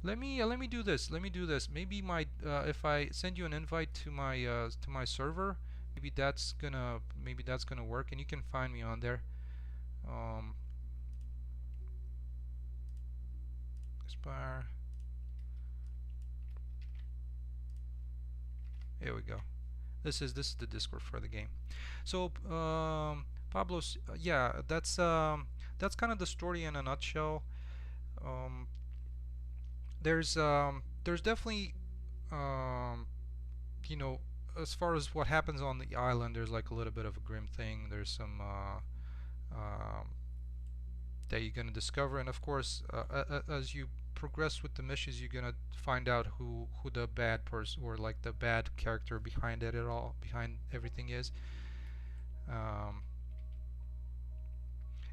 Let me do this. Let me do this. Maybe my if I send you an invite to my server, maybe that's gonna work, and you can find me on there. Um, Aspire. Here we go. This is the Discord for the game. So Pablo's, yeah, that's kind of the story in a nutshell. Um, there's definitely um, you know, as far as what happens on the island, there's like a little bit of a grim thing. There's some that you're gonna discover, and of course, as you progress with the missions, you're gonna find out who the bad person or like the bad character behind it at all, behind everything is. Um,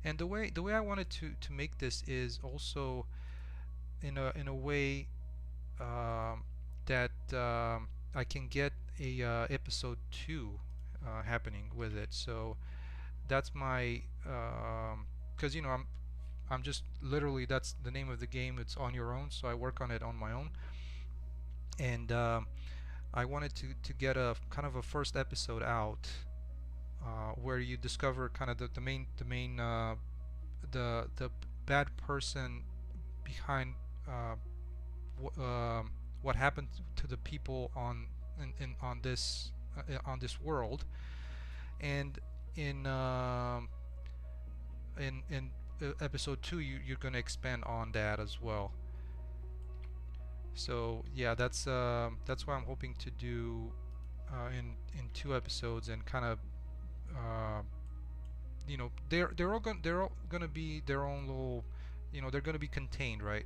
and the way I wanted to make this is also in a way um, that I can get a episode 2 happening with it. So that's my because I'm just literally, that's the name of the game. It's on your own, so I work on it on my own, and I wanted to get a kind of a first episode out where you discover kind of the bad person behind uh, what happened to the people on this world, and in episode 2 you're gonna expand on that as well. So yeah, that's what I'm hoping to do in 2 episodes, and kind of uh, they're all gonna be their own little, they're gonna be contained, right?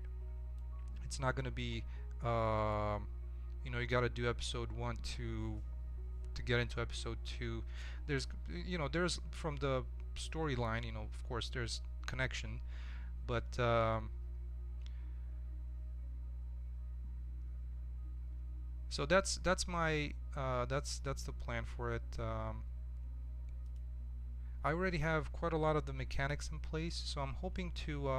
It's not gonna be you gotta do episode 1 to get into episode 2. There's from the storyline, of course there's connection, but so that's my that's the plan for it. I already have quite a lot of the mechanics in place, so I'm hoping to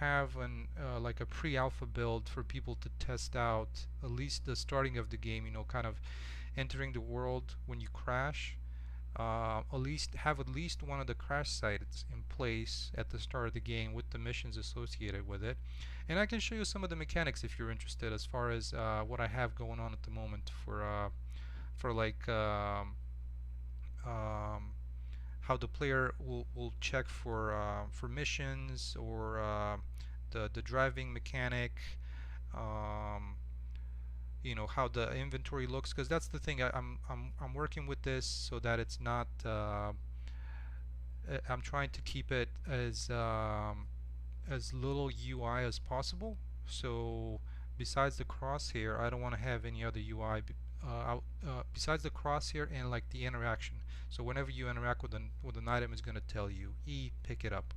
have an like a pre-alpha build for people to test out at least the starting of the game, kind of entering the world when you crash. At least one of the crash sites in place at the start of the game with the missions associated with it. And I can show you some of the mechanics if you're interested, as far as what I have going on at the moment for like um, how the player will check for missions, or the driving mechanic, um, how the inventory looks, because that's the thing. I'm working with this so that it's not I'm trying to keep it as little UI as possible. So besides the crosshair, I don't want to have any other UI besides the crosshair and like the interaction. So whenever you interact with an item, it's going to tell you pick it up.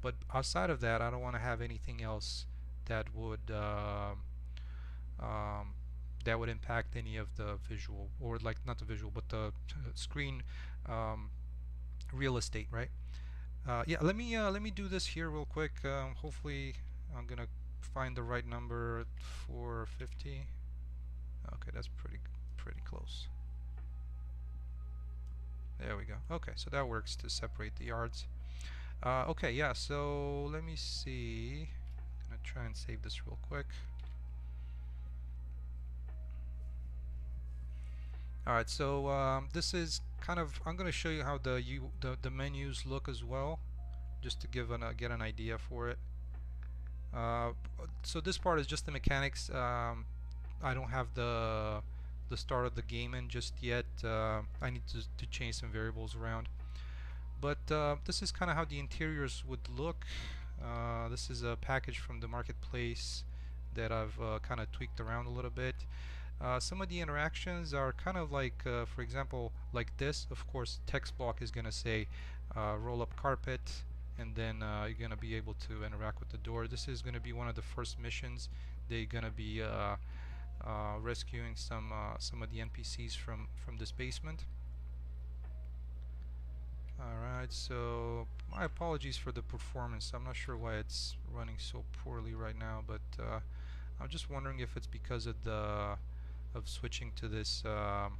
But outside of that, I don't want to have anything else that would um, that would impact any of the visual, or like not the visual but the screen um, real estate, right? Yeah, let me do this here real quick. Hopefully I'm gonna find the right number at 450. Okay, that's pretty close. There we go. Okay, so that works to separate the yards. Okay, yeah, so let me see. I'm gonna try and save this real quick. Alright, so this is kind of, I'm going to show you how the menus look as well, just to get an idea for it. So this part is just the mechanics. I don't have the start of the game in just yet. I need to change some variables around. But this is kind of how the interiors would look. This is a package from the marketplace that I've kind of tweaked around a little bit. Some of the interactions are kind of like, for example, like this. Of course, text block is going to say roll up carpet, and then you're going to be able to interact with the door. This is going to be one of the first missions. They're going to be rescuing some of the NPCs from this basement. Alright, so my apologies for the performance. I'm not sure why it's running so poorly right now, but I'm just wondering if it's because of switching to this to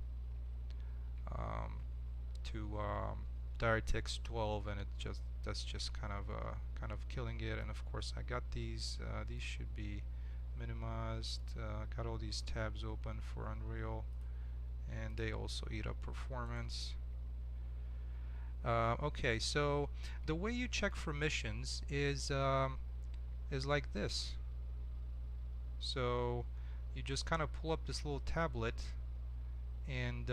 DirectX 12, and that's just kind of killing it. And of course I got these should be minimized. Got all these tabs open for Unreal, and they also eat up performance. Okay, so the way you check for missions is like this. So you just kind of pull up this little tablet, and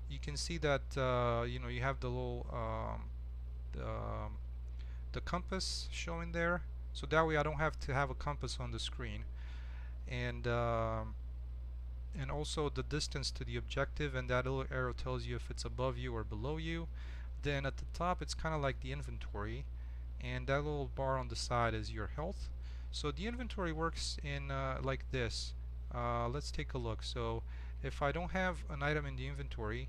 you can see that you have the little the compass showing there, so that way I don't have to have a compass on the screen. And and also the distance to the objective, and that little arrow tells you if it's above you or below you. Then at the top it's kind of like the inventory, and that little bar on the side is your health. So the inventory works in like this. Let's take a look. So if I don't have an item in the inventory,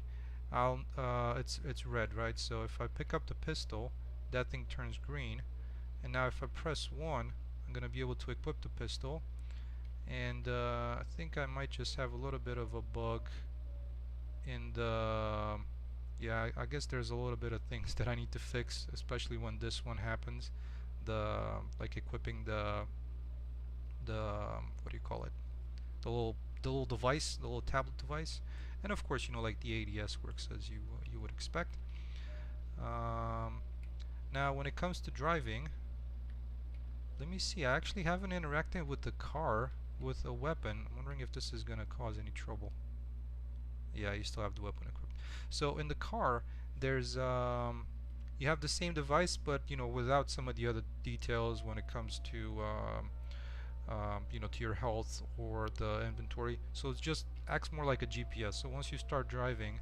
it's red, right? So if I pick up the pistol, that thing turns green, and now if I press 1, I'm gonna be able to equip the pistol. And I think I might just have a little bit of a bug in the yeah, I guess there's a little bit of things that I need to fix, especially when this one happens. The like equipping the what do you call it? The little device, the little tablet device, and of course, you know, like the ADS works as you would expect. Um, Now, when it comes to driving, let me see. I actually haven't interacted with the car with a weapon. I'm wondering if this is gonna cause any trouble. Yeah, you still have the weapon equipped. So in the car, there's you have the same device, but you know, without some of the other details when it comes to you know, to your health or the inventory. So it just acts more like a GPS. So once you start driving,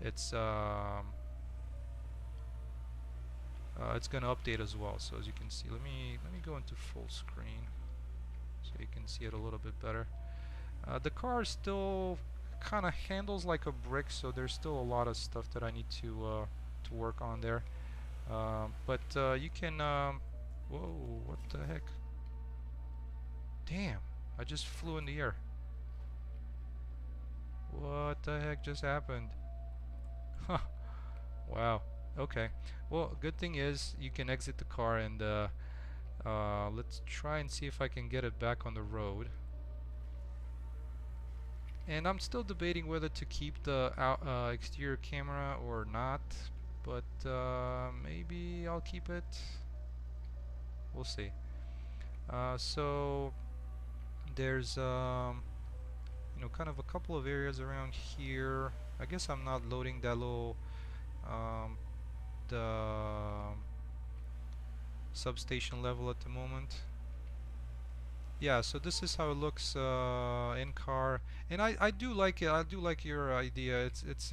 it's gonna update as well. So as you can see, let me go into full screen so you can see it a little bit better. The car still kind of handles like a brick, so there's still a lot of stuff that I need to work on there. But you can whoa, what the heck? Damn, I just flew in the air. What the heck just happened? Huh. Wow. Okay. Well, good thing is you can exit the car, and let's try and see if I can get it back on the road. And I'm still debating whether to keep the exterior camera or not, but maybe I'll keep it. We'll see. So there's you know, kind of a couple of areas around here. I guess I'm not loading that little the substation level at the moment. Yeah, so this is how it looks in car, and I do like it. I do like your idea. It's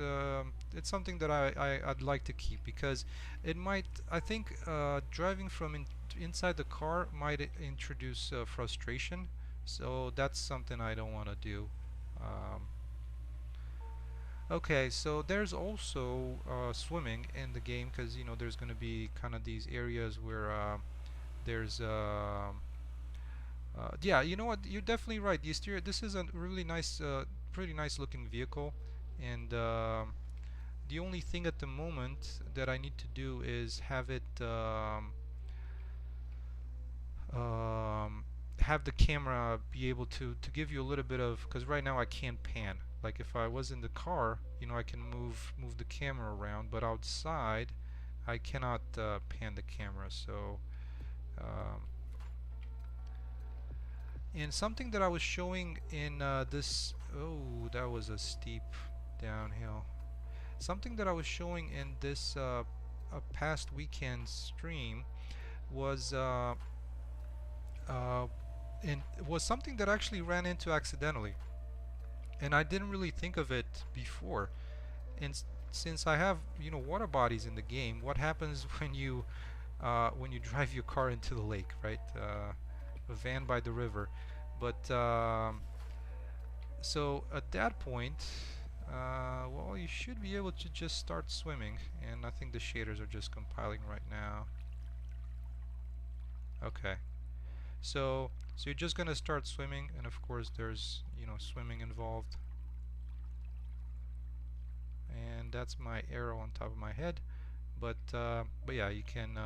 something that I'd like to keep, because it might, I think driving from inside the car might introduce frustration. So that's something I don't want to do. Um, okay, so there's also swimming in the game, because you know there's going to be kind of these areas where there's yeah, you know what? You're definitely right. The exterior. This is a really nice, pretty nice looking vehicle, and the only thing at the moment that I need to do is have it have the camera be able to give you a little bit of, because right now I can't pan. Like if I was in the car, you know, I can move the camera around, but outside I cannot pan the camera. So. Um, And something that I was showing in this, oh, that was a steep downhill. Something that I was showing in this past weekend stream was uh, was something that I actually ran into accidentally, and I didn't really think of it before. And since I have, you know, water bodies in the game, what happens when you drive your car into the lake, right? A van by the river. But so at that point, well, you should be able to just start swimming, and I think the shaders are just compiling right now. Okay, so you're just gonna start swimming, and of course there's, you know, swimming involved, and that's my arrow on top of my head. But yeah, you can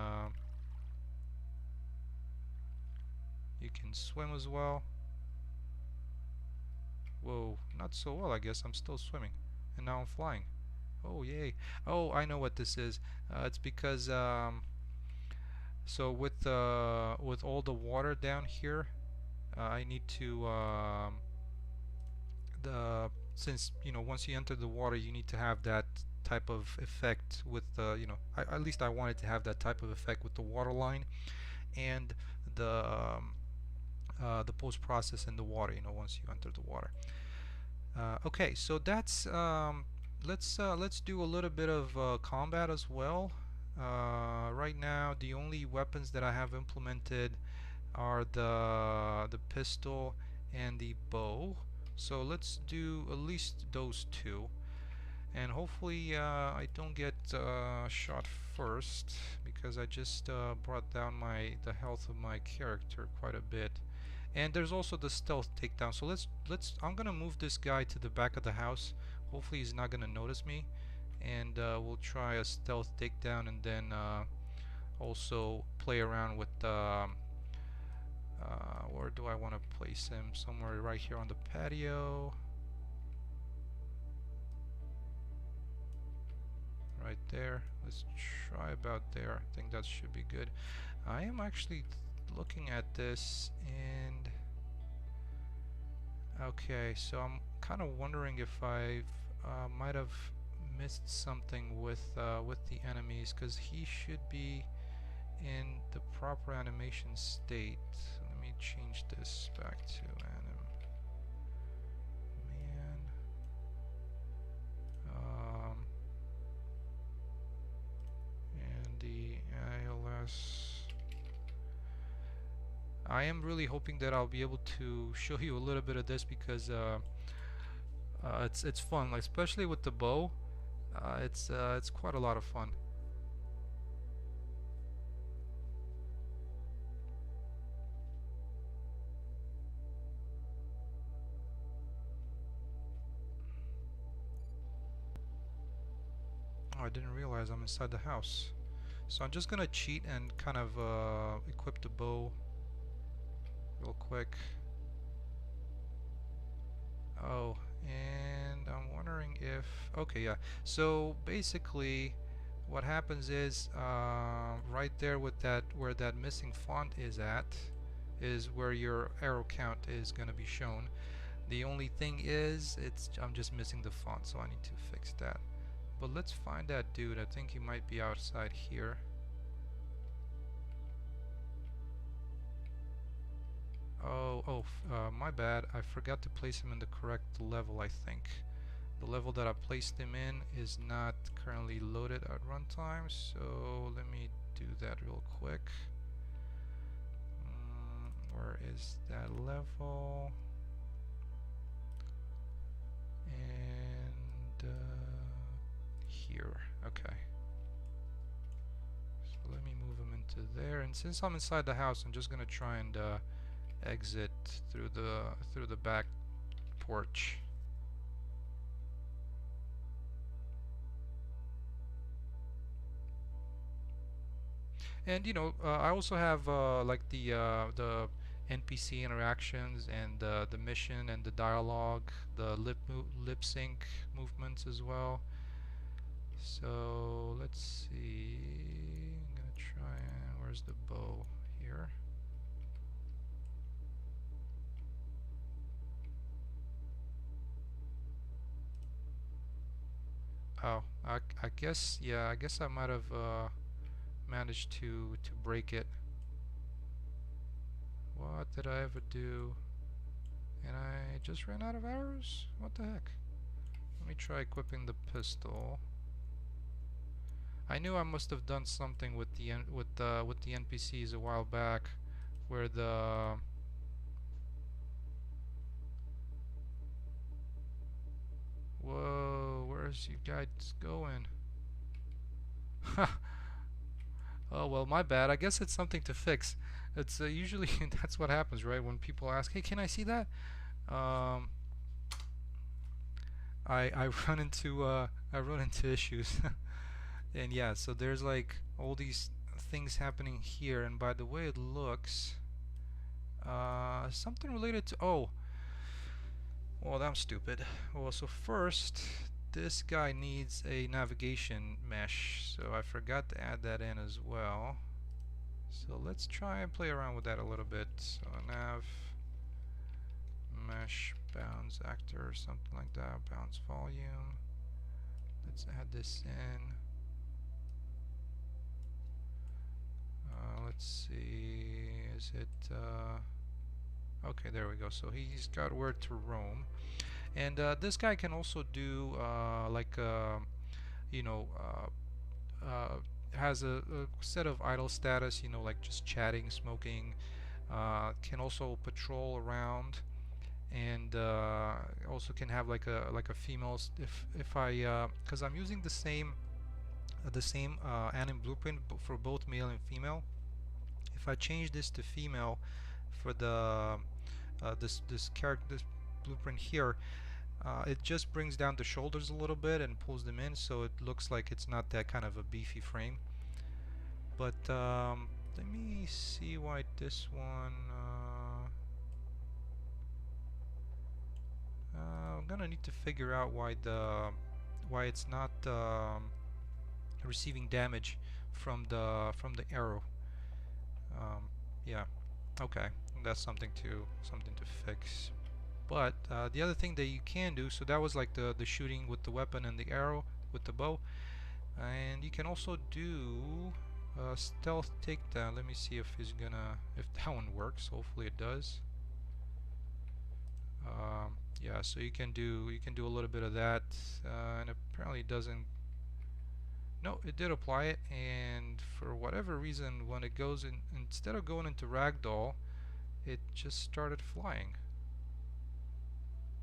swim as well. Whoa, not so well, I guess. I'm still swimming. And now I'm flying. Oh, yay. Oh, I know what this is. It's because, so with all the water down here, I need to, since, you know, once you enter the water, you need to have that type of effect with, you know, at least I wanted to have that type of effect with the water line. and the post process in the water, once you enter the water. Okay, so that's let's do a little bit of combat as well. Right now, the only weapons that I have implemented are the pistol and the bow. So let's do at least those two, and hopefully I don't get shot first, because I just brought down the health of my character quite a bit. And there's also the stealth takedown. So let's I'm gonna move this guy to the back of the house. Hopefully he's not gonna notice me, and we'll try a stealth takedown, and then also play around with where do I want to place him? Somewhere right here on the patio. Right there. Let's try about there. I think that should be good. I am actually looking at this, and okay, so I'm kind of wondering if I might have missed something with the enemies, because he should be in the proper animation state. Let me change this back to anim man. And the ILS. I am really hoping that I'll be able to show you a little bit of this, because it's fun, like especially with the bow. It's quite a lot of fun. Oh, I didn't realize I'm inside the house. So I'm just gonna cheat and kind of equip the bow real quick. Oh, and I'm wondering if... Okay, yeah. So basically, what happens is right there with that, where that missing font is at, is where your arrow count is gonna be shown. The only thing is, I'm just missing the font, so I need to fix that. But let's find that dude. I think he might be outside here. My bad. I forgot to place him in the correct level, I think. The level that I placed him in is not currently loaded at runtime, so let me do that real quick. Where is that level? And here. Okay. So let me move him into there, and since I'm inside the house, I'm just gonna try and exit through the back porch. And I also have like the NPC interactions, and the mission and the dialogue, the lip sync movements as well. So let's see. I'm gonna try and where's the bow? Here. Oh, I guess, yeah, I guess I might have managed to break it. What did I ever do? And I just ran out of arrows? What the heck? Let me try equipping the pistol. I knew I must have done something with the NPCs a while back, where the whoa, where's you guys going? Oh well, my bad. I guess it's something to fix. It's usually that's what happens, right? When people ask, "Hey, can I see that?" Um, I run into issues, and yeah. So there's like all these things happening here, and by the way it looks, something related to well, I'm stupid. Well, so first, this guy needs a navigation mesh, so I forgot to add that in as well. So let's try and play around with that a little bit. So nav mesh bounds actor or something like that, bounds volume. Let's add this in. let's see, is it okay, there we go. So he's got where to roam. And this guy can also do like you know has a set of idle status, you know, like just chatting, smoking, can also patrol around, and also can have like a female if I because I'm using the same anim blueprint for both male and female. If I change this to female for the this character, this blueprint here, it just brings down the shoulders a little bit and pulls them in, so it looks like it's not that kind of a beefy frame. But let me see why this one. I'm gonna need to figure out why it's not receiving damage from the arrow. Yeah, okay, that's something to fix. But the other thing that you can do, so that was like the shooting with the weapon and the arrow with the bow, and you can also do stealth takedown. Let me see if that one works. Hopefully it does. Yeah, so you can do a little bit of that, and apparently it doesn't. No, it did apply it, and for whatever reason, when it goes in, instead of going into ragdoll, it just started flying.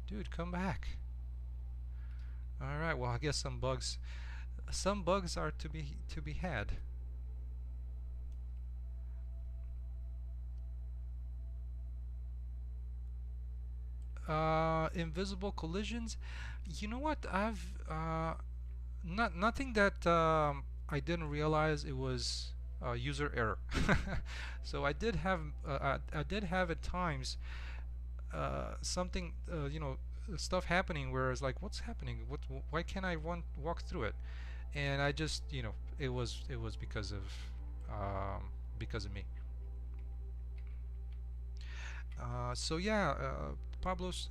Dude, come back. All right, well, I guess some bugs are to be had. Invisible collisions. You know what? I've nothing that I didn't realize it was user error. So I did have at times something stuff happening where it's like, what's happening? Why can't I walk through it? And I just it was because of me. So yeah, Pablo's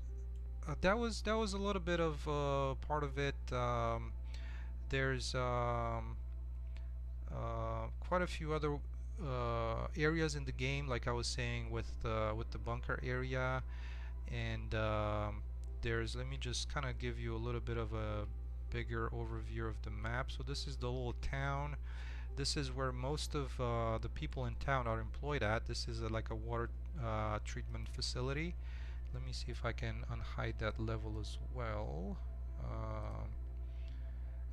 that was a little bit of part of it. There's quite a few other areas in the game, like I was saying with the bunker area, and there's let me just kind of give you a little bit of a bigger overview of the map. So this is the little town. This is where most of the people in town are employed at. This is like a water treatment facility. Let me see if I can unhide that level as well.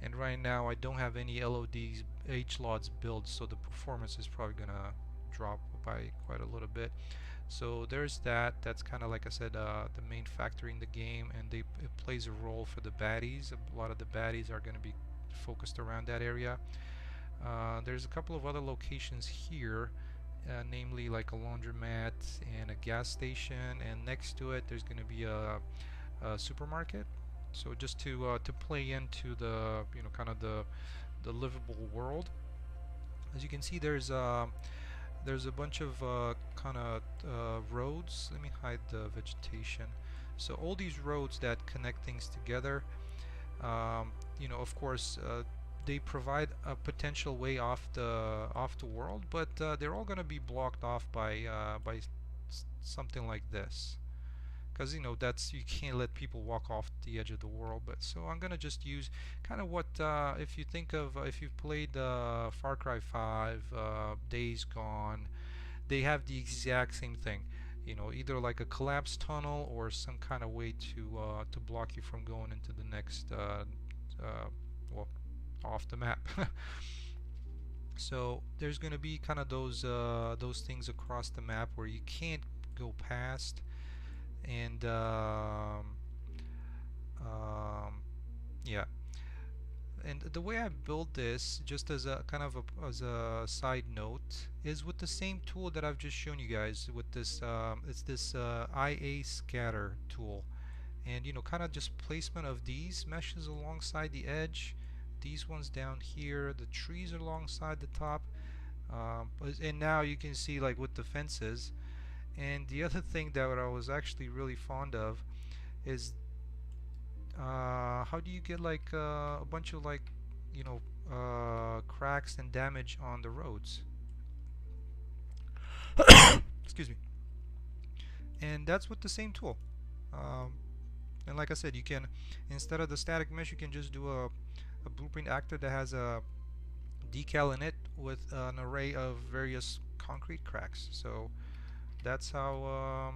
And right now I don't have any LODs, HLODs built, so the performance is probably gonna drop by quite a little bit. So there's that. That's kind of, like I said, the main factor in the game, and it plays a role for the baddies. A lot of the baddies are going to be focused around that area. There's a couple of other locations here, namely like a laundromat and a gas station, and next to it there's going to be a supermarket. So just to play into the kind of the livable world. As you can see, there's a bunch of kind of roads. Let me hide the vegetation. So all these roads that connect things together, of course, they provide a potential way off the world, but they're all going to be blocked off by something like this, because that's, you can't let people walk off the edge of the world. But so I'm gonna just use kind of what, if you think of, if you've played Far Cry 5, Days Gone, they have the exact same thing, either like a collapsed tunnel or some kind of way to block you from going into the next well, off the map. So there's gonna be kind of those things across the map where you can't go past. And yeah, and the way I built this, just as a kind of as a side note, is with the same tool that I've just shown you guys. With this it's this IA scatter tool, and kind of just placement of these meshes alongside the edge, these ones down here, the trees alongside the top, and now you can see, like, with the fences. And the other thing that I was actually really fond of is how do you get like a bunch of, like, cracks and damage on the roads? Excuse me. And that's with the same tool. Um, and like I said, you can, instead of the static mesh, you can just do a blueprint actor that has a decal in it with an array of various concrete cracks. So that's how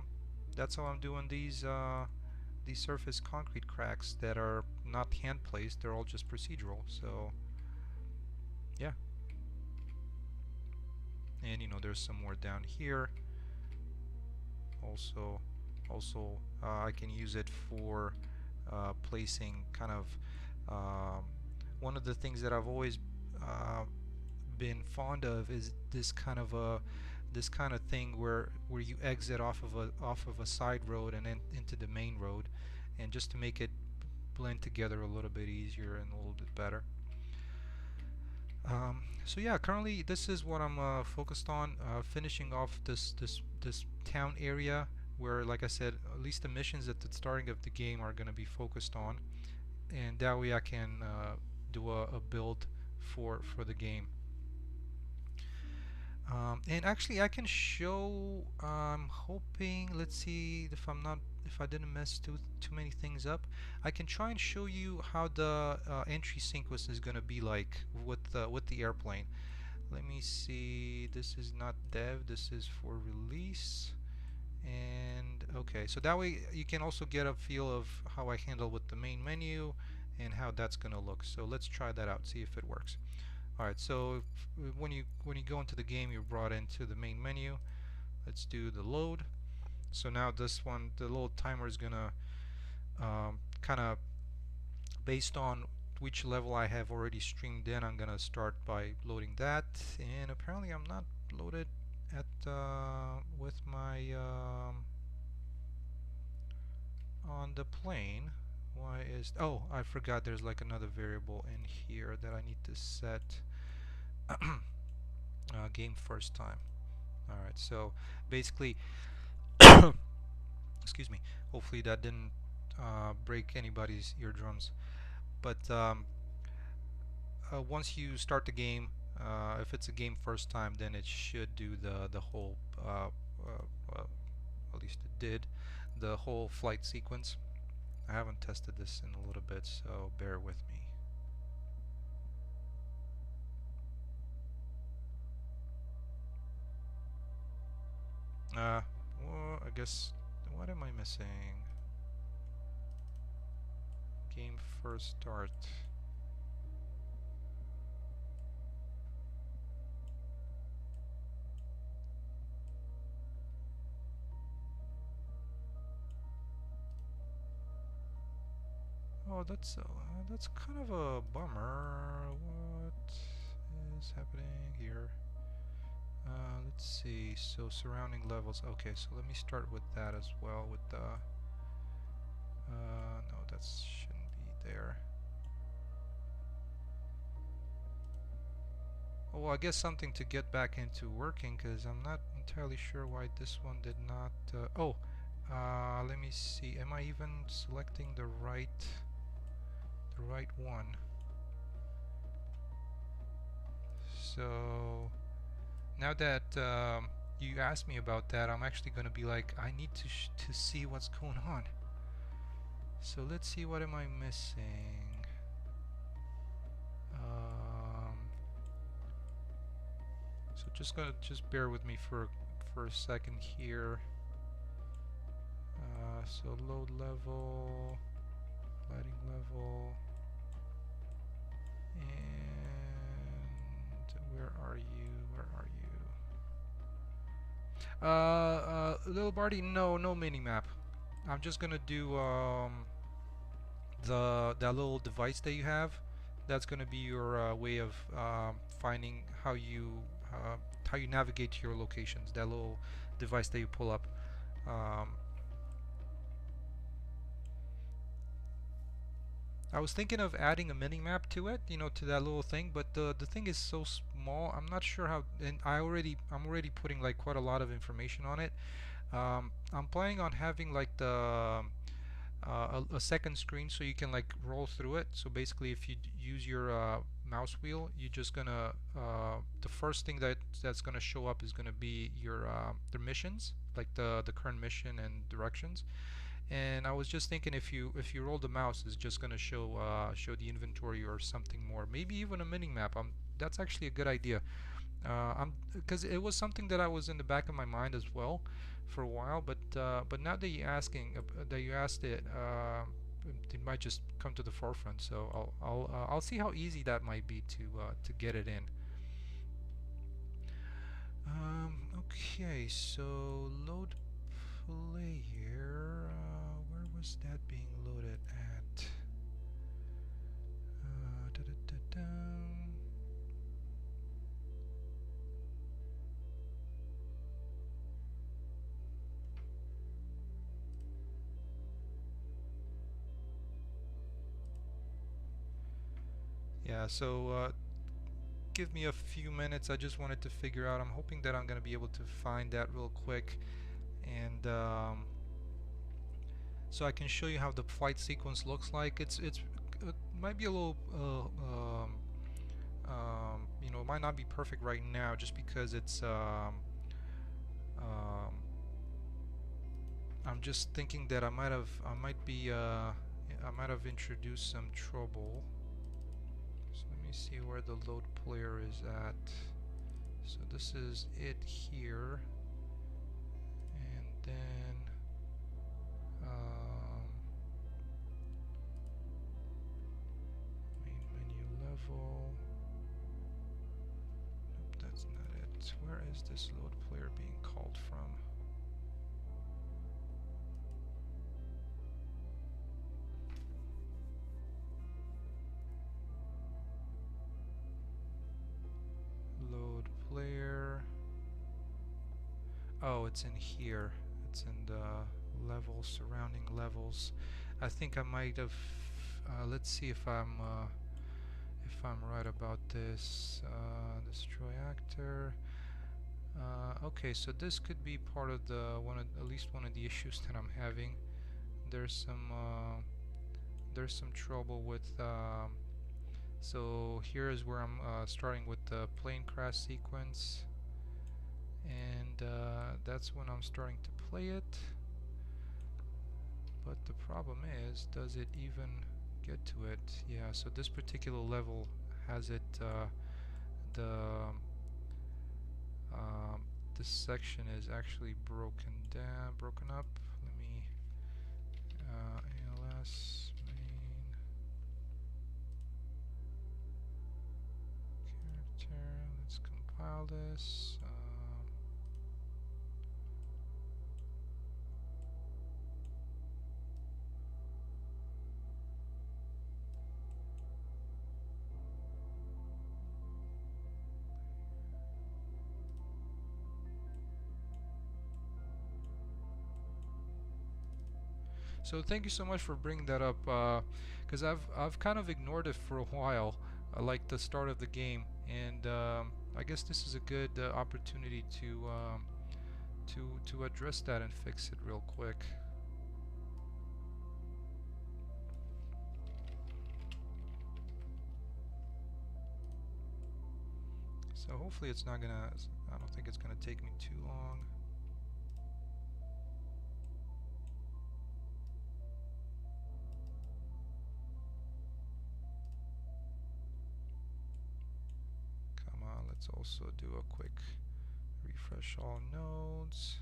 I'm doing these surface concrete cracks that are not hand placed. They're all just procedural. So yeah, and there's some more down here. Also, I can use it for placing kind of um, one of the things that I've always uh, been fond of is this kind of thing where you exit off of a side road and then into the main road, and just to make it blend together a little bit easier and a little bit better. So yeah, currently this is what I'm focused on, finishing off this town area where, like I said, at least the missions at the starting of the game are going to be focused on, and that way I can do a build for the game. And actually, I can show. I'm hoping. Let's see if I didn't mess too many things up. I can try and show you how the entry sequence is gonna be like with the airplane. Let me see. This is not dev. This is for release. And okay, so that way you can also get a feel of how I handle with the main menu and how that's gonna look. So let's try that out. See if it works. Alright, so when you go into the game, you're brought into the main menu. Let's do the load. So now this one, the little timer is gonna kind of, based on which level I have already streamed in, I'm gonna start by loading that. And apparently I'm not loaded at with my on the plane. Why is, oh, I forgot there's like another variable in here that I need to set. Game first time. Alright, so basically excuse me, hopefully that didn't break anybody's eardrums, but once you start the game, if it's a game first time, then it should do the whole at least it did the whole flight sequence. I haven't tested this in a little bit, so bear with me. Well, I guess, what am I missing? Game first start. Oh, that's kind of a bummer. What is happening here? Let's see. So surrounding levels. Okay, so let me start with that as well. With the no, that shouldn't be there. Oh, well, I guess something to get back into working, because I'm not entirely sure why this one did not. Let me see. Am I even selecting the right one? So now that you asked me about that, I'm actually gonna be like, I need to see what's going on. So let's see, what am I missing? So just bear with me for a second here. So load level, lighting level, and where are you? Where are you? Little Barty, no mini map. I'm just gonna do that little device that you have. That's gonna be your way of finding how you navigate to your locations. That little device that you pull up. I was thinking of adding a mini map to it, to that little thing, but the thing is so small. I'm not sure how, and I'm already putting like quite a lot of information on it. I'm planning on having like the a second screen so you can like roll through it. So basically, if you use your mouse wheel, you're just gonna the first thing that's gonna show up is gonna be your the missions, like the current mission and directions. And I was just thinking, if you roll the mouse, it's just gonna show the inventory or something more, maybe even a mini map. That's actually a good idea. Because it was something that I was in the back of my mind as well for a while, but now that you asked it, it might just come to the forefront. So I'll see how easy that might be to get it in. Okay, so load player. Where was that being loaded at? Da, da, da, da. Yeah, so give me a few minutes. I just wanted to figure out. I'm hoping that I'm gonna be able to find that real quick, and so I can show you how the flight sequence looks like. It might be a little it might not be perfect right now just because um, I'm just thinking that I might have introduced some trouble. So let me see where the load player is at. So this is it here, and then main menu level. Nope, that's not it. Where is this load player being called from? Load player. Oh, it's in here. It's in the levels, surrounding levels. I think I might have. Let's see if I'm right about this. Destroy actor. Okay, so this could be part of at least one of the issues that I'm having. There's some trouble with. So here is where I'm starting with the plane crash sequence, and that's when I'm starting to play it. But the problem is, does it even get to it? Yeah, so this particular level has it, this section is actually broken up. Let me, ALS main character, let's compile this. So thank you so much for bringing that up, because I've kind of ignored it for a while, like the start of the game, and I guess this is a good opportunity to address that and fix it real quick. So hopefully it's not gonna. I don't think it's gonna take me too long. Let's also do a quick refresh all nodes.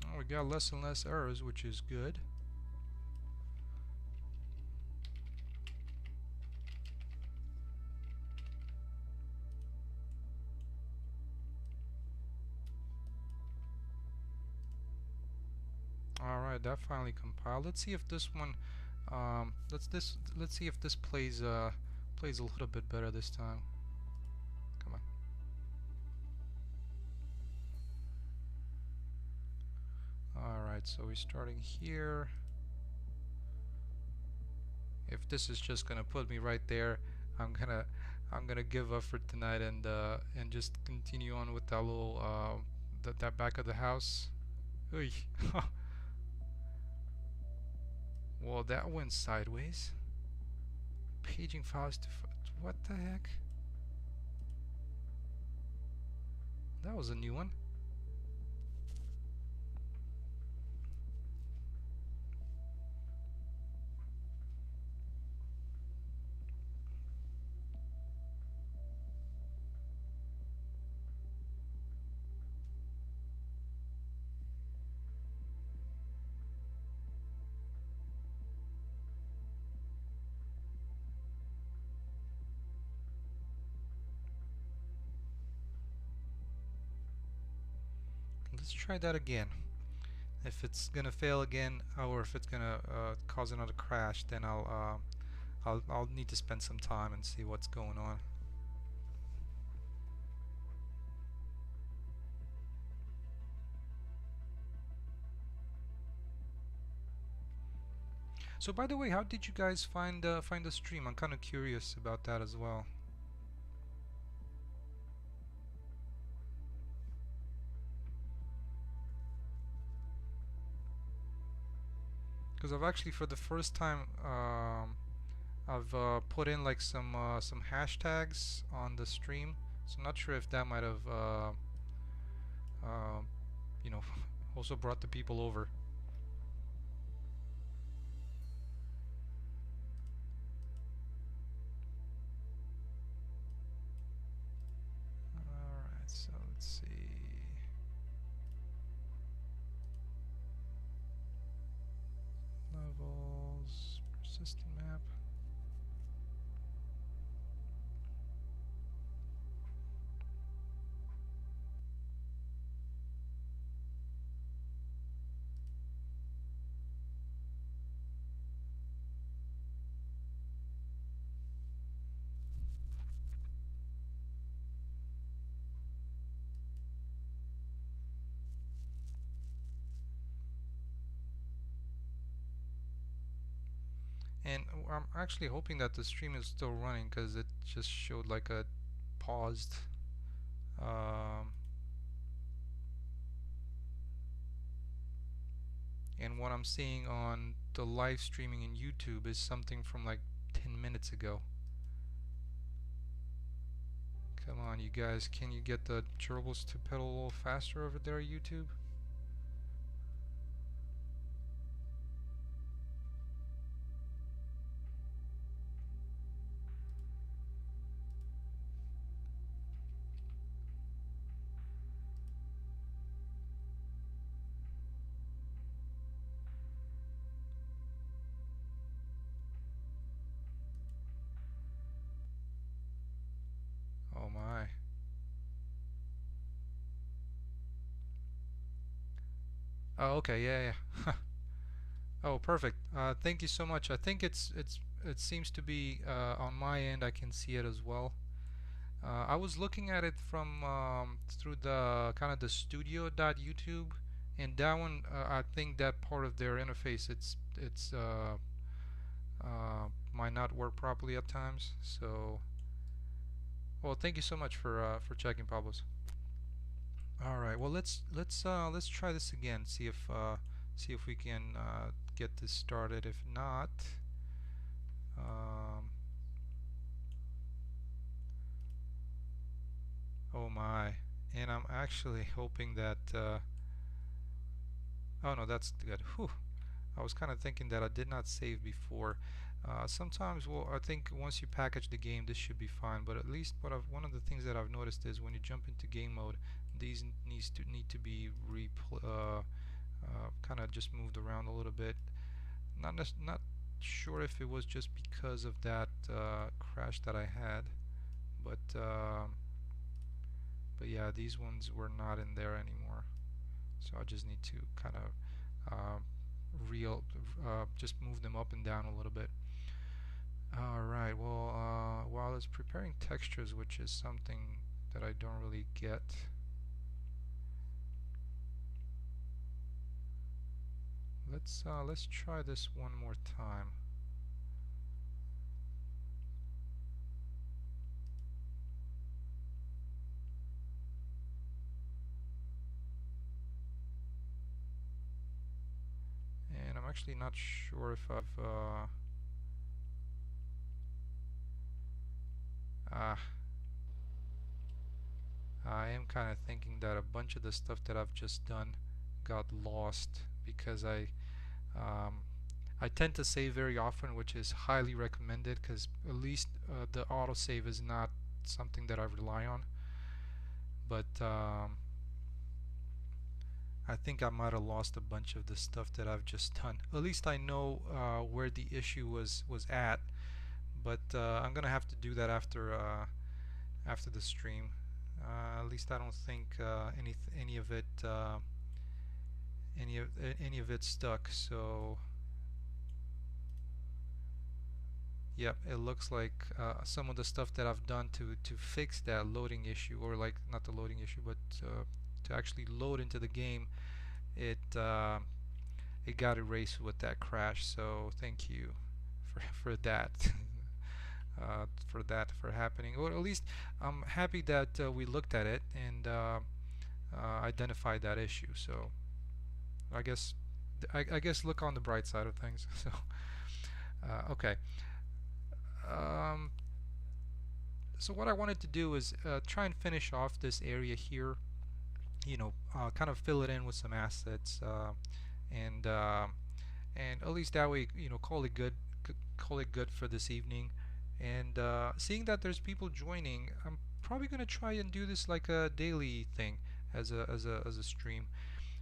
Oh, we got less and less errors, which is good. Alright, that finally compiled. Let's see if this one, let's see if this plays a little bit better this time. Come on. Alright, so we're starting here. If this is just gonna put me right there, I'm gonna give up for tonight and just continue on with that little that back of the house. Oy. Well, that went sideways. Paging files to what the heck? That was a new one. Let's try that again. If it's gonna fail again, or if it's gonna cause another crash, then I'll need to spend some time and see what's going on. So by the way, how did you guys find the stream? I'm kind of curious about that as well. Because I've actually, for the first time, I've put in like some hashtags on the stream, so I'm not sure if that might have you know also brought the people over. Alright, so let's see. Levels, persistent map. And I'm actually hoping that the stream is still running because it just showed like a paused. And what I'm seeing on the live streaming in YouTube is something from like 10 minutes ago. Come on, you guys, can you get the gerbils to pedal a little faster over there, YouTube? Oh my. Oh, okay, yeah, yeah. Oh, perfect. Thank you so much. I think it seems to be on my end. I can see it as well. I was looking at it from through the kind of the studio.youtube, and that one I think that part of their interface might not work properly at times. So, well, thank you so much for checking, Pablos. All right. Well, let's try this again. See if we can get this started. If not, um, oh my. And I'm actually hoping that. Oh no, that's good. Whew. I was kind of thinking that I did not save before. Sometimes, well, I think once you package the game, this should be fine. But at least, one of the things that I've noticed is when you jump into game mode, these need to be kind of just moved around a little bit. Not sure if it was just because of that crash that I had, but yeah, these ones were not in there anymore. So I just need to kind of real just move them up and down a little bit. Alright, well, while it's preparing textures, which is something that I don't really get, let's try this one more time. And I'm actually not sure if ah, I am kind of thinking that a bunch of the stuff that I've just done got lost because um, I tend to save very often, which is highly recommended because at least the autosave is not something that I rely on. But I think I might have lost a bunch of the stuff that I've just done. At least I know where the issue was at. But I'm gonna have to do that after the stream. At least I don't think any of it any of it stuck. So yep, it looks like some of the stuff that I've done to fix that loading issue, or like not the loading issue, but to actually load into the game, it it got erased with that crash. So thank you for that. For happening, or at least I'm happy that we looked at it and identified that issue. So I guess I guess look on the bright side of things. So okay. Um, so what I wanted to do is try and finish off this area here. You know, kind of fill it in with some assets, and and at least that way, you know, call it good for this evening. And seeing that there's people joining, I'm probably gonna try and do this like a daily thing as a stream,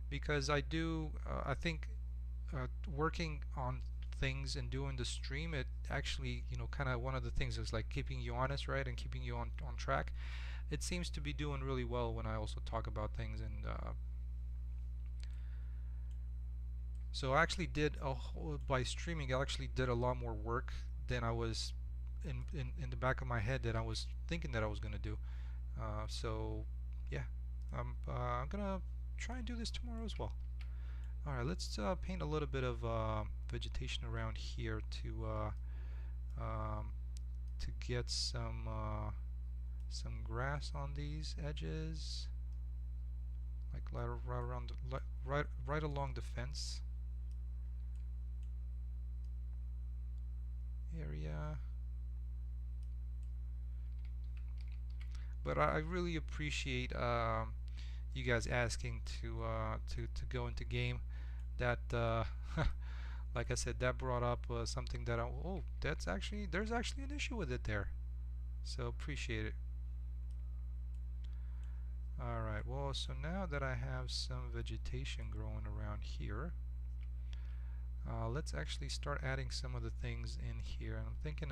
because I think working on things and doing the stream, it actually, you know, kind of one of the things is like keeping you honest, right, and keeping you on track. It seems to be doing really well when I also talk about things. And so I actually did a whole, by streaming, I actually did a lot more work than I was in the back of my head that I was thinking that I was gonna do. So yeah, I'm gonna try and do this tomorrow as well. Alright, let's paint a little bit of vegetation around here um, to get some grass on these edges, like right around right along the fence area. But I really appreciate you guys asking to go into game. That like I said, that brought up something that oh, that's actually there's actually an issue with it there. So appreciate it. Alright, well, so now that I have some vegetation growing around here, let's actually start adding some of the things in here. And I'm thinking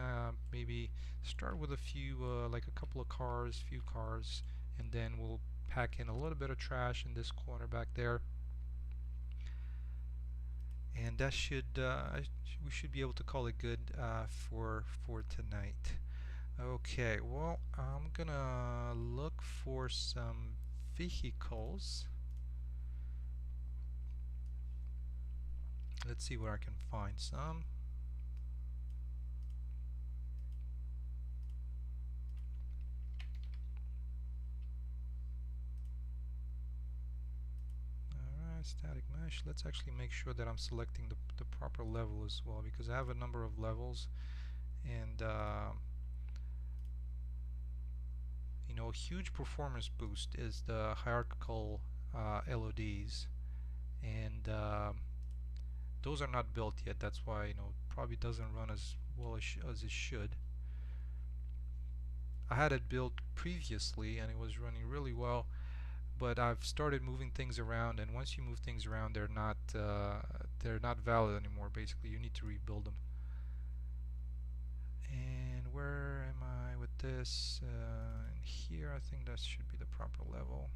maybe start with a few, like a couple of cars, few cars, and then we'll pack in a little bit of trash in this corner back there. And that we should be able to call it good for tonight. Okay, well, I'm gonna look for some vehicles. Let's see where I can find some. Alright, static mesh. Let's actually make sure that I'm selecting the proper level as well, because I have a number of levels. And you know, a huge performance boost is the hierarchical LODs, and those are not built yet. That's why, you know, probably doesn't run as well as it should. I had it built previously and it was running really well, but I've started moving things around, and once you move things around, they're not valid anymore. Basically, you need to rebuild them. And where am I with this? In here, I think that should be the proper level.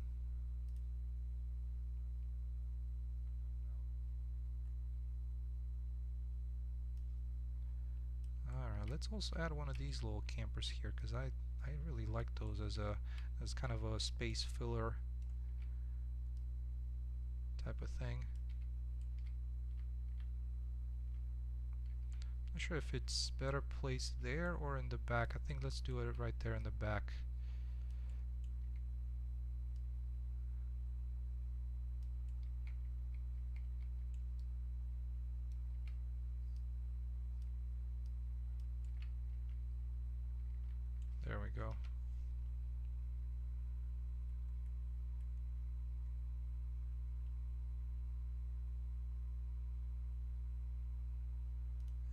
let's also add one of these little campers here, because I really like those as kind of a space filler type of thing. Not sure if it's better placed there or in the back. I think let's do it right there in the back. There we go.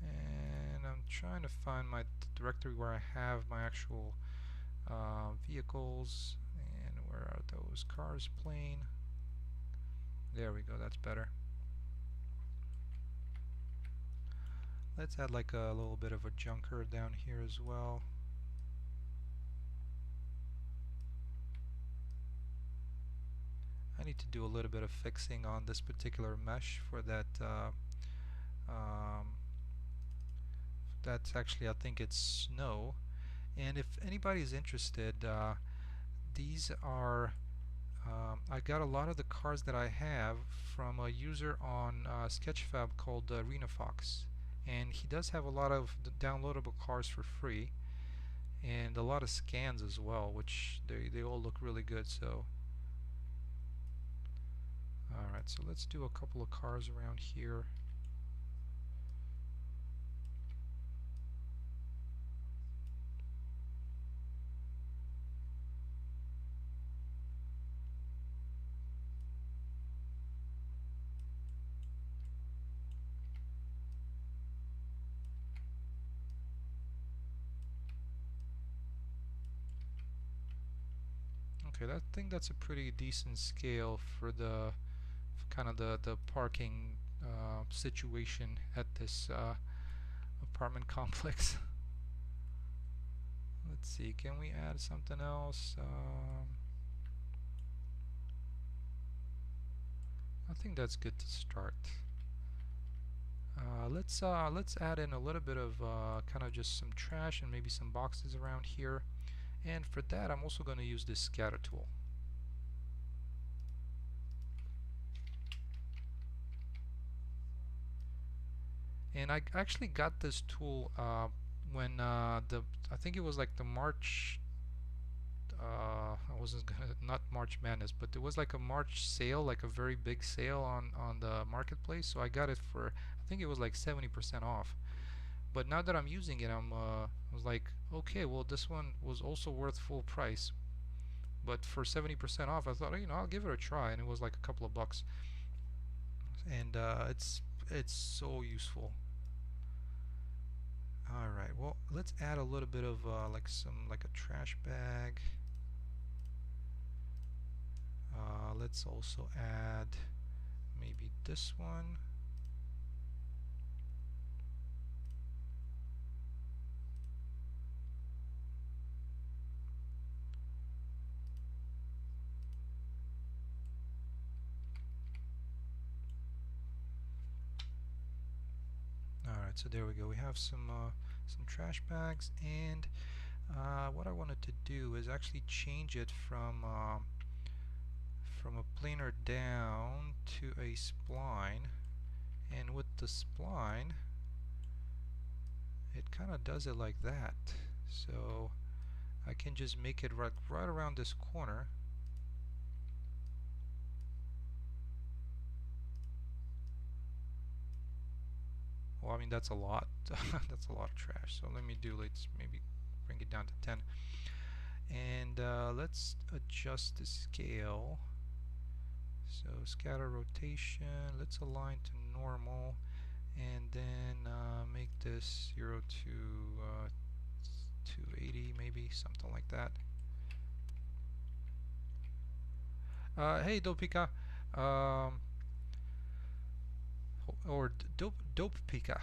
And I'm trying to find my directory where I have my actual vehicles. And where are those cars playing? There we go, that's better. Let's add like a little bit of a junker down here as well. I need to do a little bit of fixing on this particular mesh for that. That's actually, I think it's snow. And if anybody's interested, these are I got a lot of the cars that I have from a user on Sketchfab called RenaFox, and he does have a lot of downloadable cars for free and a lot of scans as well, which they all look really good. So alright, so let's do a couple of cars around here. Okay, I think that's a pretty decent scale for the kind of the parking situation at this apartment complex. Let's see, can we add something else? I think that's good to start. Let's add in a little bit of kind of just some trash and maybe some boxes around here. And for that, I'm also going to use this scatter tool. And I actually got this tool when I think it was like the March. I wasn't gonna not March Madness, but there was like a March sale, like a very big sale on the marketplace. So I got it for, I think it was like 70% off. But now that I'm using it, I was like, okay, well this one was also worth full price, but for 70% off, I thought, I'll give it a try, and it was like a couple of bucks, and it's so useful. Alright, well, let's add a little bit of like a trash bag. Let's also add maybe this one. Alright, so there we go. We have some trash bags, and what I wanted to do is actually change it from a planer down to a spline, and with the spline it kind of does it like that. So I can just make it right around this corner. Well, I mean, that's a lot. That's a lot of trash. So let's maybe bring it down to 10. And let's adjust the scale. So scatter rotation, let's align to normal, and then make this 0 to 280, maybe something like that. Hey Dopika, or Dope Pika.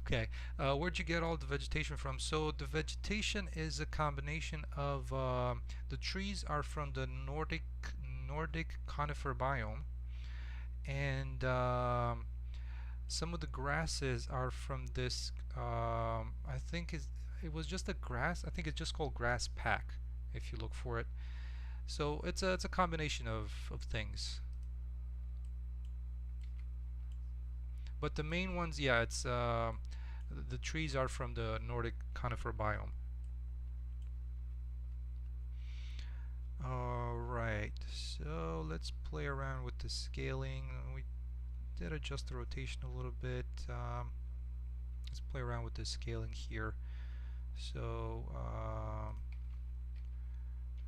Okay, where'd you get all the vegetation from? So the vegetation is a combination of the trees are from the Nordic conifer biome, and Some of the grasses are from this, I think it was just a grass. I think it's just called grass pack if you look for it. So it's a combination of things. But the main ones, yeah, it's the trees are from the Nordic conifer biome. Alright, so let's play around with the scaling. We did adjust the rotation a little bit. Let's play around with the scaling here. So,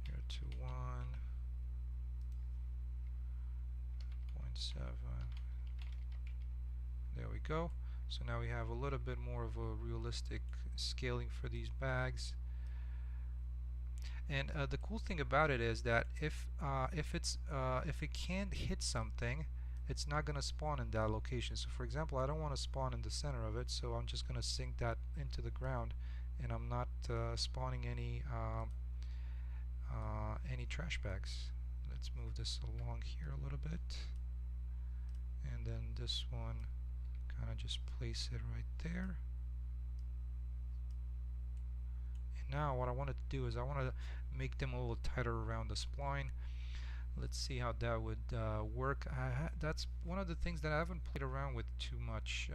here to 1.7. There we go. So now we have a little bit more of a realistic scaling for these bags. And the cool thing about it is that if it can't hit something, it's not going to spawn in that location. So for example, I don't want to spawn in the center of it, so I'm just going to sink that into the ground, and I'm not spawning any trash bags. Let's move this along here a little bit, and then this one, kind of just place it right there. And now what I wanted to do is I want to make them a little tighter around the spline. Let's see how that would work. That's one of the things that I haven't played around with too much.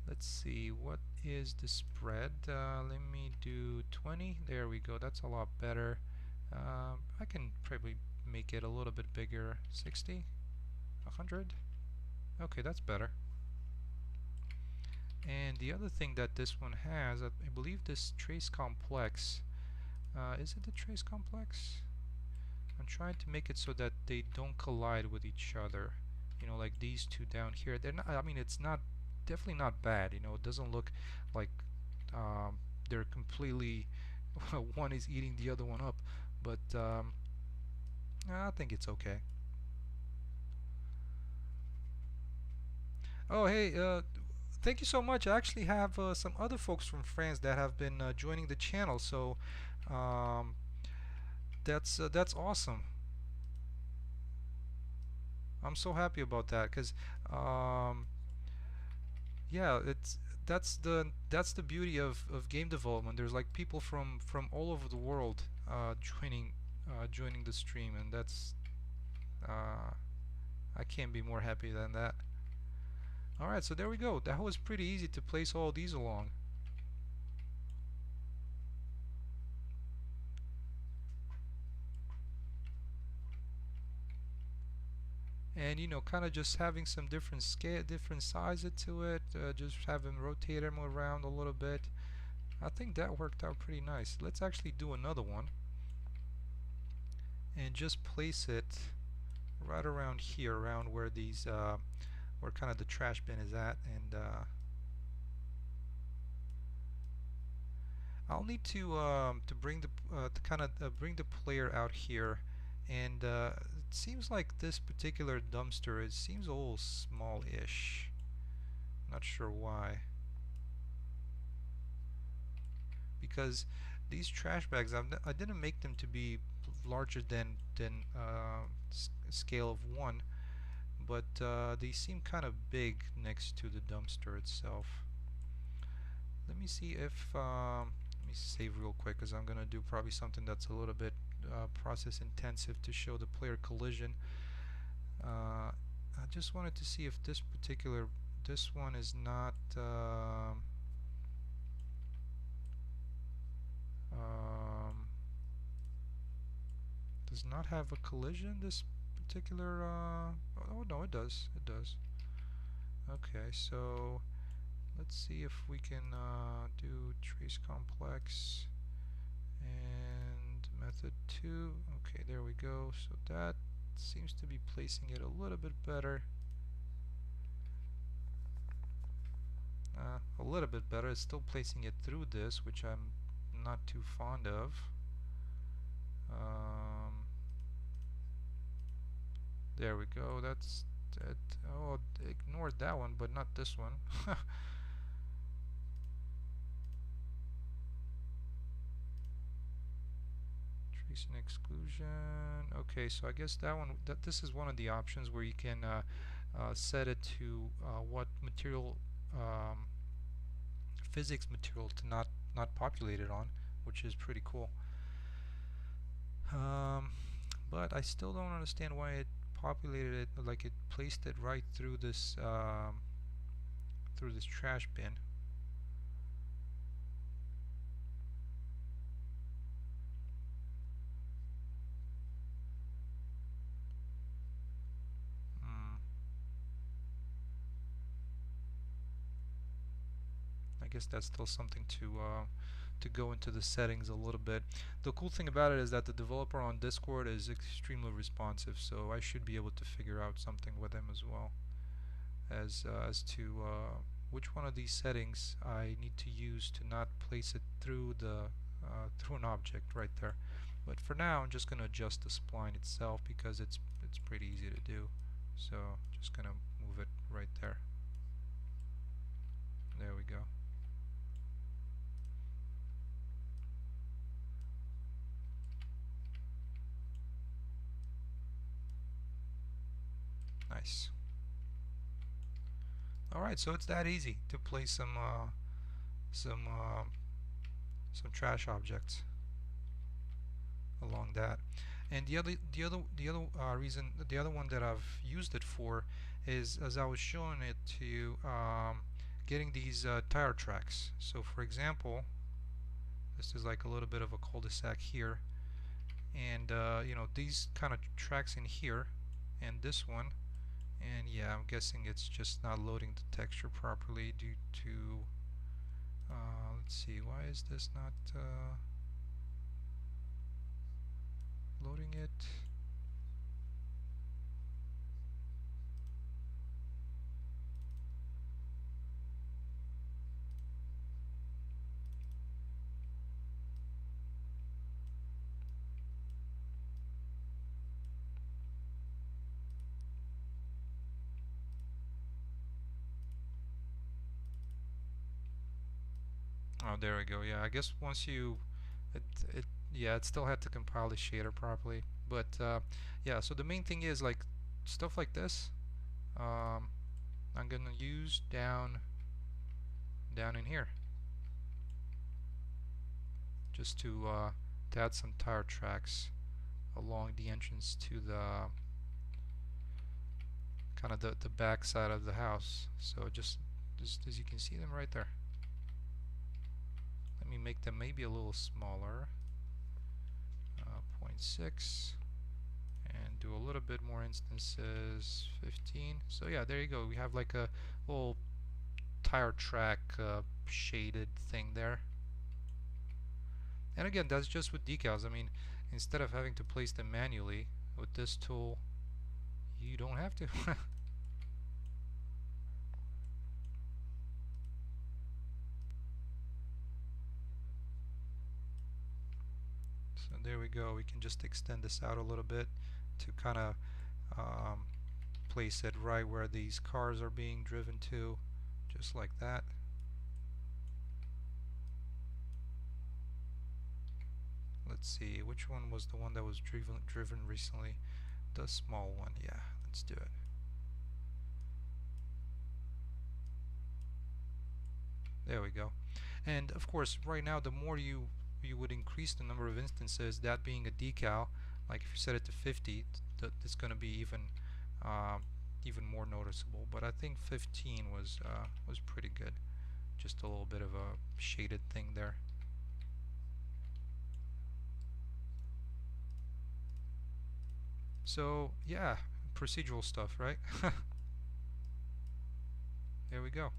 Let's see, what is the spread? Let me do 20. There we go. That's a lot better. I can probably make it a little bit bigger. 60? 100? Okay, that's better. And the other thing that this one has, I believe this trace complex, is it the trace complex? I'm trying to make it so that they don't collide with each other. You know, like these two down here. They're not, I mean, it's not, definitely not bad. You know, it doesn't look like they're completely, one is eating the other one up. But I think it's okay. Oh, hey, thank you so much. I actually have some other folks from France that have been joining the channel, so um, that's awesome. I'm so happy about that because um, yeah, that's the beauty of game development. There's like people from all over the world joining the stream, and that's uh, I can't be more happy than that. All right, so there we go. That was pretty easy to place all these along. And you know, kind of just having some different scale, different sizes to it, just have them rotate them around a little bit. I think that worked out pretty nice. Let's actually do another one and just place it right around here, around where these where kind of the trash bin is at. And I'll need to bring the to kind of bring the player out here. And it seems like this particular dumpster, it seems a little small-ish. Not sure why. Because these trash bags, I didn't make them to be larger than scale of 1, but they seem kind of big next to the dumpster itself. Let me see if let me save real quick because I'm gonna do probably something that's a little bit process intensive to show the player collision. I just wanted to see if this one is not does not have a collision, this particular oh no, it does, it does. Okay, so let's see if we can do trace complex and method 2. Okay, there we go. So that seems to be placing it a little bit better. A little bit better. It's still placing it through this, which I'm not too fond of. There we go. That's that. Oh, ignored that one, but not this one. Trace and exclusion. Okay, so I guess that one. This is one of the options where you can set it to what material, um, physics material to not populate it on, which is pretty cool. Um, but I still don't understand why it populated it, like it placed it right through this trash bin. Hmm. I guess that's still something to go into the settings a little bit. The cool thing about it is that the developer on Discord is extremely responsive, so I should be able to figure out something with him as well as to which one of these settings I need to use to not place it through the through an object right there. But for now, I'm just going to adjust the spline itself because it's pretty easy to do. So just going to move it right there. There we go. Nice. All right, so it's that easy to place some uh, some trash objects along that. And the other one that I've used it for is, as I was showing it to you, getting these tire tracks. So for example, this is like a little bit of a cul-de-sac here, and you know, these kind of tracks in here, and this one, and yeah, I'm guessing it's just not loading the texture properly due to let's see, why is this not loading it? Oh, there we go. Yeah, I guess once you it it yeah, it still had to compile the shader properly. But yeah, so the main thing is like stuff like this. Um, I'm gonna use down in here just to add some tire tracks along the entrance to the kind of the back side of the house. So just as you can see them right there. Let me make them maybe a little smaller, 0.6, and do a little bit more instances, 15. So yeah, there you go. We have like a little tire track shaded thing there. And again, that's just with decals. I mean, instead of having to place them manually with this tool, you don't have to. So there we go. We can just extend this out a little bit to kind of um, place it right where these cars are being driven to, just like that. Let's see, which one was the one that was driven recently? The small one. Yeah, let's do it. There we go. And of course, right now, the more you would increase the number of instances, that being a decal, like if you set it to 50, it's going to be um, even more noticeable. But I think 15 was pretty good. Just a little bit of a shaded thing there. So yeah, procedural stuff, right? There we go.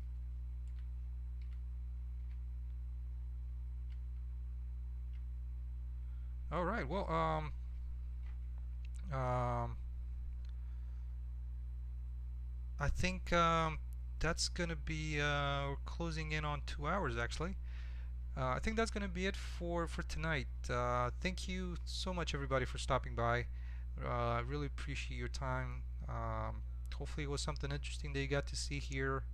All right. Well, um, I think that's gonna be we're closing in on 2 hours actually. I think that's gonna be it for tonight. Thank you so much everybody for stopping by. I really appreciate your time. Hopefully it was something interesting that you got to see here,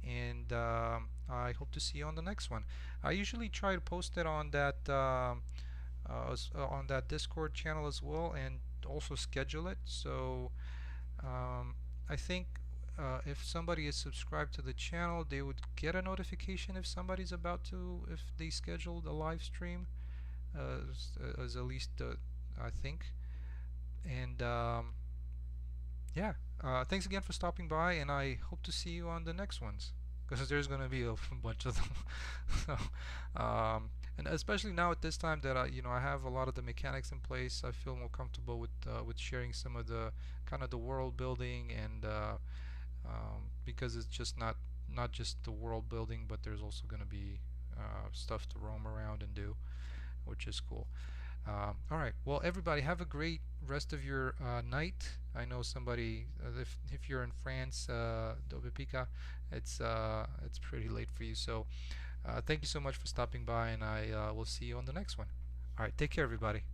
and I hope to see you on the next one. I usually try to post it on that Discord channel as well, and also schedule it. So I think if somebody is subscribed to the channel, they would get a notification if somebody's about to, if they scheduled a live stream, as at least I think. And yeah, thanks again for stopping by, and I hope to see you on the next ones, because there's gonna be a bunch of them. So, and especially now at this time that I have a lot of the mechanics in place, I feel more comfortable with sharing some of the kind of the world building, and because it's just not just the world building, but there's also gonna be stuff to roam around and do, which is cool. All right. Well, everybody, have a great rest of your night. I know somebody, if you're in France, Dobepica, it's pretty late for you. So, thank you so much for stopping by, and I will see you on the next one. All right. Take care, everybody.